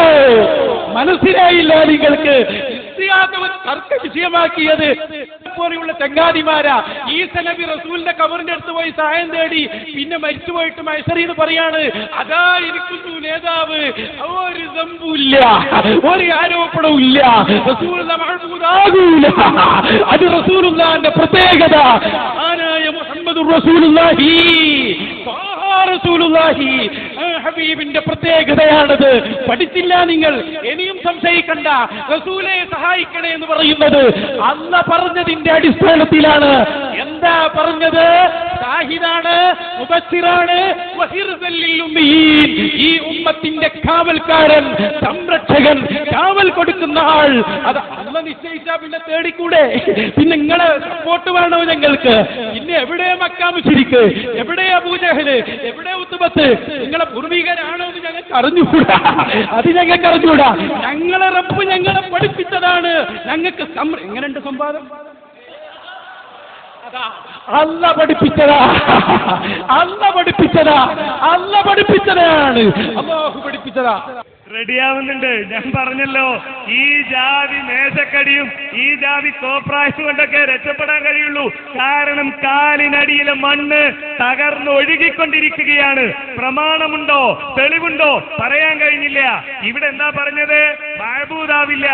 മനസ്സിലായില്ല നിങ്ങൾക്ക്? തർക്ക വിഷയമാക്കിയത് പോലെയുള്ള ചങ്ങാതിമാരാ. ഈസ നബി റസൂലിന്റെ കബറിന്റെ അടുത്ത് പോയി സഹായം തേടി, പിന്നെ മരിച്ചുപോയിട്ട് മൈസറിന്ന് പറയാണ്, അതാ ഇരിക്കുന്നു നേതാവ്, ഒരു സംഭവമില്ല, ഒരു ആരോപണവും ഇല്ല, റസൂലുള്ളാഹി മഹ്മൂദാകൂല. അത് റസൂലുള്ളാഹിന്റെ പ്രത്യേകത. ആനായ മുഹമ്മദുർ റസൂലുള്ളാഹി, റസൂലുള്ളാഹി ഹബീബിന്റെ പ്രത്യേകതയാണത്. പഠിച്ചില്ല നിങ്ങൾ? ഇനിയും സംശയിക്കണ്ട. റസൂലെ സഹായിക്കണേ എന്ന് പറയുന്നത് അല്ല പറഞ്ഞതിന്റെ അടിസ്ഥാനത്തിലാണ്. എന്താ പറഞ്ഞത്? ഷാഹിദാണ്, മുബശ്ശിറാണ്, വഹിർസൽ ലിൽ ഉമ്മീൻ. ഈ ഉമ്മത്തിന്റെ കാവൽക്കാരൻ, സംരക്ഷകൻ, കാവൽ കൊടുക്കുന്ന ആൾ. അത് അല്ല നിശ്ചയിച്ചാ പിന്നെ തേടിക്കൂടെ? പിന്നെ നിങ്ങളെ സപ്പോർട്ട് വേണോ ഞങ്ങൾക്ക്? പിന്നെ എവിടെയാ മക്കാ മുശ്രിക്ക്, എവിടെയാ അബൂജഹല്, എവിടെ ഉത്ബത്ത്? നിങ്ങളെ പൂർവികരാണോ എന്ന് ഞങ്ങൾക്ക് അറിഞ്ഞുകൂടാ. അത് ഞങ്ങൾക്ക് അറിഞ്ഞുകൂടാ. ഞങ്ങളെ റബ്ബ് ഞങ്ങളെ പഠിപ്പിച്ചതാണ്. ഞങ്ങൾക്ക് എങ്ങനെയുണ്ട് സംവാദം? അല്ല പഠിപ്പിച്ചതാ, അല്ല പഠിപ്പിച്ചതാ, അല്ല പഠിപ്പിച്ചതാണ്, അല്ലാഹു പഠിപ്പിച്ചതാ. റെഡിയാവുന്നുണ്ട്. ഞാൻ പറഞ്ഞല്ലോ, ഈ ജാതി മേശക്കടിയും ഈ ജാതി കോപ്രായം കൊണ്ടൊക്കെ രക്ഷപ്പെടാൻ കഴിയുള്ളൂ. കാരണം കാലിനടിയിലെ മണ്ണ് തകർന്ന് ഒഴുകിക്കൊണ്ടിരിക്കുകയാണ്. പ്രമാണമുണ്ടോ, തെളിവുണ്ടോ? പറയാൻ കഴിഞ്ഞില്ല. ഇവിടെ എന്താ പറഞ്ഞത്? മഅബൂദാവില്ല.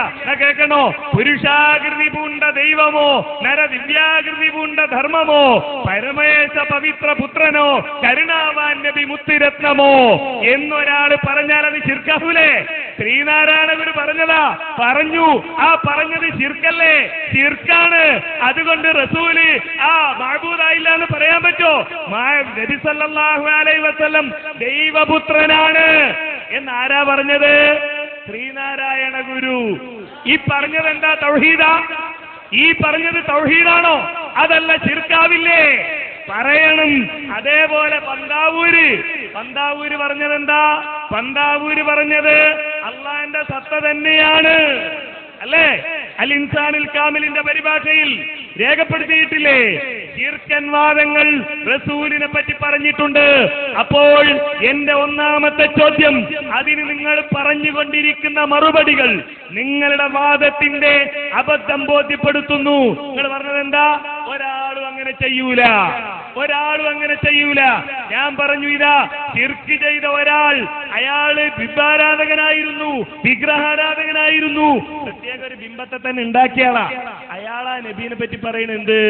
കേൾക്കണോ? പുരുഷാകൃതി പൂണ്ട ദൈവമോ, നരദിവ്യാകൃതി പൂണ്ട ധർമ്മമോ, പരമേശ പവിത്ര പുത്രനോ, കരുണാവാൻ നബി മുത്തുരത്നമോ എന്നൊരാൾ പറഞ്ഞാൽ അത് ശിർക്കാവൂലേ? ശ്രീനാരായണ ഗുരു പറഞ്ഞതാ. പറഞ്ഞു. ആ പറഞ്ഞത് ശിർക്കല്ലേ? ശിർക്കാണ്. അതുകൊണ്ട് റസൂല് മഅബൂദായില്ല എന്ന് പറയാൻ പറ്റോ? നബി സല്ലല്ലാഹു അലൈഹി വസല്ലം ദൈവപുത്രനാണ് എന്നാരാ പറഞ്ഞത്? ശ്രീനാരായണ ഗുരു. ഈ പറഞ്ഞത് എന്താ? തൗഹീദാ? ഈ പറഞ്ഞത് തൗഹീദാണോ? അതല്ല, ശിർക്കാവില്ലേ? പറയണം. അതേപോലെ പന്താവൂര് പറഞ്ഞതെന്താ? പന്താവൂര് പറഞ്ഞത് അള്ളാന്റെ സത്ത തന്നെയാണ്, അല്ലേ? അൽ ഇൻസാനുൽ കാമിലിന്റെ പരിഭാഷയിൽ രേഖപ്പെടുത്തിയിട്ടില്ലേ? ശിർക്കൻ വാദങ്ങൾ റസൂലിനെ പറ്റി പറഞ്ഞിട്ടുണ്ട്. അപ്പോൾ എന്റെ ഒന്നാമത്തെ ചോദ്യം, അതിന് നിങ്ങൾ പറഞ്ഞുകൊണ്ടിരിക്കുന്ന മറുപടികൾ നിങ്ങളുടെ വാദത്തിന്റെ അബദ്ധം ബോധ്യപ്പെടുത്തുന്നു. നിങ്ങൾ പറഞ്ഞത് എന്താ? ഒരാളും അങ്ങനെ ചെയ്യൂല, ഒരാളും അങ്ങനെ ചെയ്യൂല. ഞാൻ പറഞ്ഞു, ഇതാ ശിർക്ക് ചെയ്ത ഒരാൾ, അയാള് ബിംബാരാധകനായിരുന്നു, വിഗ്രഹാരാധകനായിരുന്നു, പ്രത്യേക ഒരു ബിംബത്തെ തന്നെ ഉണ്ടാക്കിയാളാ. അയാളാ നബീനെ പറ്റി പറയുന്നത്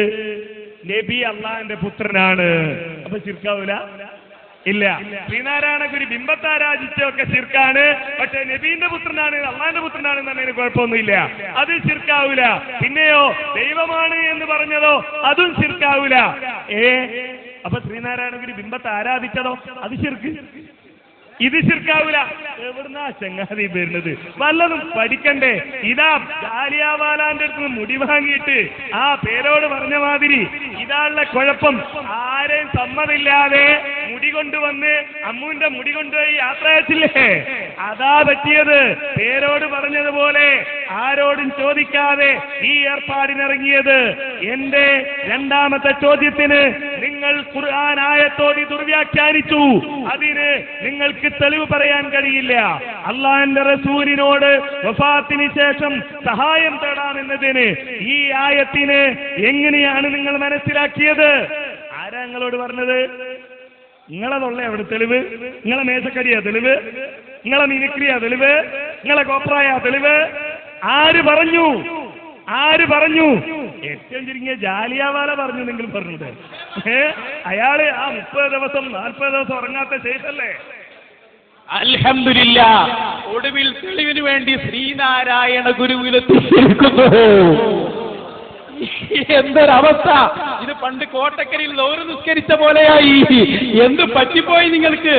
നബി അള്ളാഹിന്റെ പുത്രനാണ്. അപ്പൊ ശിർക്കാവൂല? ഇല്ല. ശ്രീനാരായണ ഗുരു ബിംബത്തെ ആരാധിച്ചൊക്കെ ശിർക്കാണ്. പക്ഷെ നബീന്റെ പുത്രനാണ്, അള്ളാഹിന്റെ പുത്രനാണ് എന്നതിന് കുഴപ്പമൊന്നുമില്ല, അത് ശിർക്കാവൂല. പിന്നെയോ ദൈവമാണ് എന്ന് പറഞ്ഞതോ അതും ശിർക്കാവൂല. അപ്പൊ ശ്രീനാരായണ ഗുരു ബിംബത്തെ ആരാധിച്ചതോ അത് ശിർക്ക്, ഇത് ശിർക്കാവൂല. എവിടുന്നാ ചങ്ങാതി വരുന്നത്? വല്ലതും പഠിക്കണ്ടേ? ഇതാ ജാലിയാവാലാന്റെ അടുത്ത് നിന്ന് മുടി വാങ്ങിയിട്ട് ആ പേരോട് പറഞ്ഞ മാതിരി ഇതാളുടെ കുഴപ്പം. ആരെയും സമ്മതില്ലാതെ മുടി കൊണ്ടുവന്ന് അമ്മുവിന്റെ മുടി കൊണ്ടുപോയി യാത്ര അയച്ചില്ലേ? അതാ പറ്റിയത്. പേരോട് പറഞ്ഞതുപോലെ ആരോടും ചോദിക്കാതെ ഈ ഏർപ്പാടിനിറങ്ങിയത്. എന്റെ രണ്ടാമത്തെ ചോദ്യത്തിന് നിങ്ങൾ ഖുർആൻ ആയത്തോടി ദുർവ്യാഖ്യാനിച്ചു. അതിന് നിങ്ങൾക്ക് തെളിവ് പറയാൻ കഴിയില്ല. അള്ളാഹുവിന്റെ റസൂലിനോട് വഫാത്തിന് ശേഷം സഹായം തേടാമെന്നതിന് ഈ ആയത്തിന് എങ്ങനെയാണ് നിങ്ങൾ മനസ്സിലാക്കിയത്? ആരാ നിങ്ങളോട് പറഞ്ഞത്? നിങ്ങളതുള്ള എവിടെ തെളിവ്? നിങ്ങളെ മേശക്കടിയാ തെളിവ്? നിങ്ങളെ മിമിക്രിയാ തെളിവ്? നിങ്ങളെ കോപ്രായ തെളിവ്? ആര് പറഞ്ഞു? ആര് പറഞ്ഞു? ഏറ്റവും ചുരുങ്ങിയ ജാലിയാവാല പറഞ്ഞു. നിങ്ങൾ പറഞ്ഞത് അയാള് ആ 30 ദിവസം 40 ദിവസം ഉറങ്ങാത്ത ശേഷല്ലേ? അൽഹംദുലില്ലാ, ഒടുവിൽ തെളിവിന് വേണ്ടി ശ്രീനാരായണ ഗുരുവിലെത്തിയിരിക്കുന്നു. എന്തൊരവസ്ഥ! ഇത് പണ്ട് കോട്ടക്കരയിൽ ലോറ് നിസ്കരിച്ച പോലെയായി. എന്ത് പറ്റിപ്പോയി നിങ്ങൾക്ക്?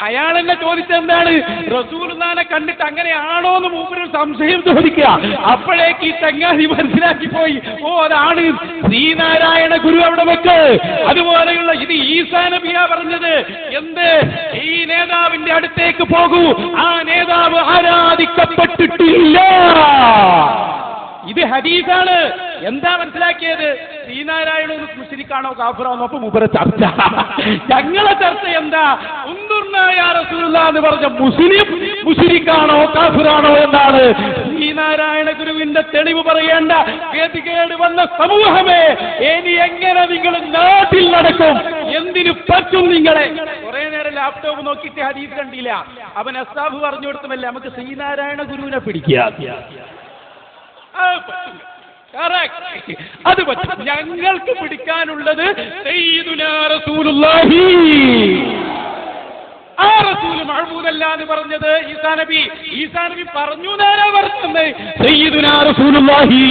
അയാളെന്നെ ചോദിച്ചെന്താണ്, റസൂലുള്ളാഹിനെ കണ്ടിട്ട് അങ്ങനെയാണോ എന്ന് മൂപ്പര് സംശയം ചോദിക്കുക. അപ്പോഴേക്ക് ഈ ചങ്ങാതി മനസ്സിലാക്കിപ്പോയി, ഓ അതാണ് ശ്രീനാരായണ ഗുരു അവിടെ വെക്ക്. അതുപോലെയുള്ള ഇത് ഈസാ നബിയാ പറഞ്ഞത്. എന്ത്? ഈ നേതാവിന്റെ അടുത്തേക്ക് പോകൂ, ആ നേതാവ് ആരാധിക്കപ്പെട്ടിട്ടില്ല. ഇത് ഹദീസാണ്. എന്താ മനസ്സിലാക്കിയത്? ശ്രീനാരായണ മുശ്രിക്കാണോ കാഫിറാണോ? അപ്പൊ മൂപ്പരെ ചർച്ച. ഞങ്ങളെ ചർച്ച എന്താ? എന്ന് പറഞ്ഞ മുസ്ലിം മുശ്രിക്കാണോ കാഫിറാണോ എന്നാണ്. ശ്രീനാരായണ ഗുരുവിന്റെ തെളിവ് പറയേണ്ട ഗതികേട് വന്ന സമൂഹമേ, ഇനി എങ്ങനെ നിങ്ങൾ നാട്ടിൽ നടക്കും? എന്തിനു പറ്റും നിങ്ങളെ? കുറെ നേരം ലാപ്ടോപ്പ് നോക്കിയിട്ട് ഹദീസ് കണ്ടില്ല. അവൻ അസ്താഫ് പറഞ്ഞു കൊടുത്തുമല്ലേ നമുക്ക് ശ്രീനാരായണ ഗുരുവിനെ പിടിക്കുക. അത് പറ്റും. ഞങ്ങൾക്ക് പിടിക്കാനുള്ളത് സയ്യിദുനാ റസൂലുള്ളാഹി. ആ റസൂല് മഅ്ബൂദല്ല എന്ന് പറഞ്ഞത് ഈസാ നബി. ഈസാ നബി പറഞ്ഞു, നേരെ പറഞ്ഞത് സയ്യിദുനാ റസൂലുള്ളാഹി.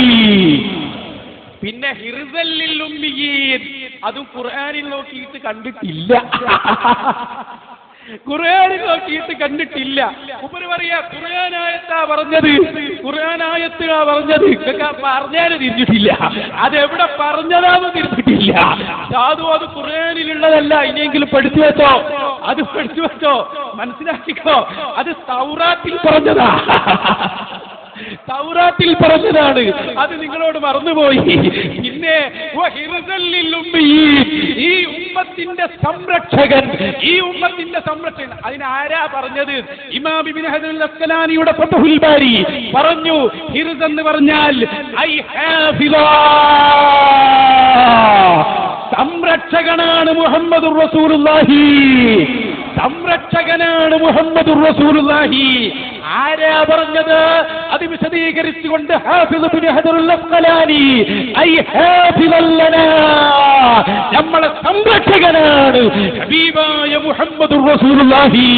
പിന്നെ ഹിർസൽ ലിൽ ഉമ്മിയീൻ, അതും ഖുർആനിൽ നോക്കിയിട്ട് കണ്ടിട്ടില്ല. ഖുർആനിൽ നോക്കിയിട്ട് കണ്ടിട്ടില്ല. ഉപരി പറയാ ഖുർആനായത്താ പറഞ്ഞത്, ഖുർആനായത്താ പറഞ്ഞത്. പറഞ്ഞാല് തിരിഞ്ഞിട്ടില്ല. അതെവിടെ പറഞ്ഞതാന്ന് തിരിഞ്ഞിട്ടില്ല. സാധു അത് ഖുർആനിലുള്ളതല്ല. ഇനിയെങ്കിലും പഠിച്ചു വെച്ചോ, അത് പഠിച്ചു വെച്ചോ, മനസ്സിലാക്കിക്കോ. അത് തൗറാത്തിൽ പറഞ്ഞതാ, തൗറാത്തിൽ പറഞ്ഞതാണ്. അത് നിങ്ങളോട് മറന്നുപോയി. പിന്നെ ഈ ഉമ്മത്തിന്റെ സംരക്ഷകൻ, ഈ ഉമ്മത്തിന്റെ സംരക്ഷകൻ, അതിനാരാ പറഞ്ഞത്? ഇമാം ഇബ്നു ഹജർ അസ്കലാനിയുടെ ഫത്ഹുൽ ബാരി പറഞ്ഞു, ഹിർസ് എന്ന് പറഞ്ഞാൽ ഐ ഹാഫിള, സംരക്ഷകനാണ് മുഹമ്മദുർ റസൂലുള്ളാഹി, സംരക്ഷകനാണ് മുഹമ്മദുർ റസൂലുള്ളാഹി. ആരാ പറഞ്ഞത്? അത് വിശദീകരിച്ചുകൊണ്ട് ഹാഫിദ് ഇബ്നു ഹജർ അസ്കലാനി, ഐ ഹാഫിദൻ ലനാ, നമ്മളെ സംരക്ഷകനാണ് ഹബീബായ മുഹമ്മദുർ റസൂലുള്ളാഹി.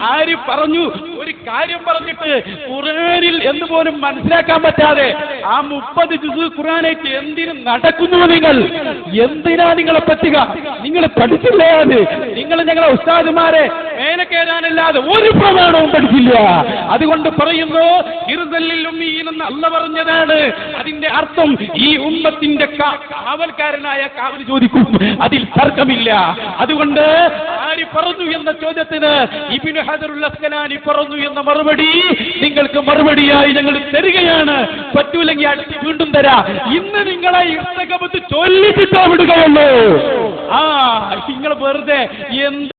ആര് പറഞ്ഞു? ഒരു കാര്യം പറഞ്ഞിട്ട് ഖുർആനിൽ എന്ന് പോലും മനസ്സിലാക്കാൻ പറ്റാതെ ആ 30 ജുസ് ഖുർആനായിട്ട് എന്തിനു നടക്കുന്നു നിങ്ങൾ? എന്തിനാ നിങ്ങളെ പറ്റുക? നിങ്ങൾ പഠിച്ചില്ലേ? അത് നിങ്ങൾ ഞങ്ങളെ ഉസ്താദുമാരെ മേലെ കയറാനല്ലാതെ ഒരു പ്രമാണവും പഠിച്ചില്ല. അതുകൊണ്ട് പറയുന്നു ഹിർസല്ലിൽ ഉമ്മീൻ എന്ന് അല്ലാഹ് പറഞ്ഞതാണ്. അതിന്റെ അർത്ഥം ഈ ഉമ്മത്തിന്റെ കാവൽക്കാരനായ കാവൽ ചോദിക്കും, അതിൽ തർക്കമില്ല. അതുകൊണ്ട് ആര് പറഞ്ഞു എന്ന ചോദ്യത്തിന് ഇബ്നു ഹജറുൽ അസ്കലാനി പറഞ്ഞു എന്ന മറുപടി നിങ്ങൾക്ക് മറുപടിയായി ഞങ്ങൾ തരികയാണ്. പറ്റൂലെങ്കിൽ അടുത്ത് വീണ്ടും തരാം. ഇന്ന് നിങ്ങളെ ഇർത്തകബത്ത് ചൊല്ലിച്ചിട്ടോ വിടുകയുള്ളൂ. നിങ്ങൾ വെറുതെ എന്ത്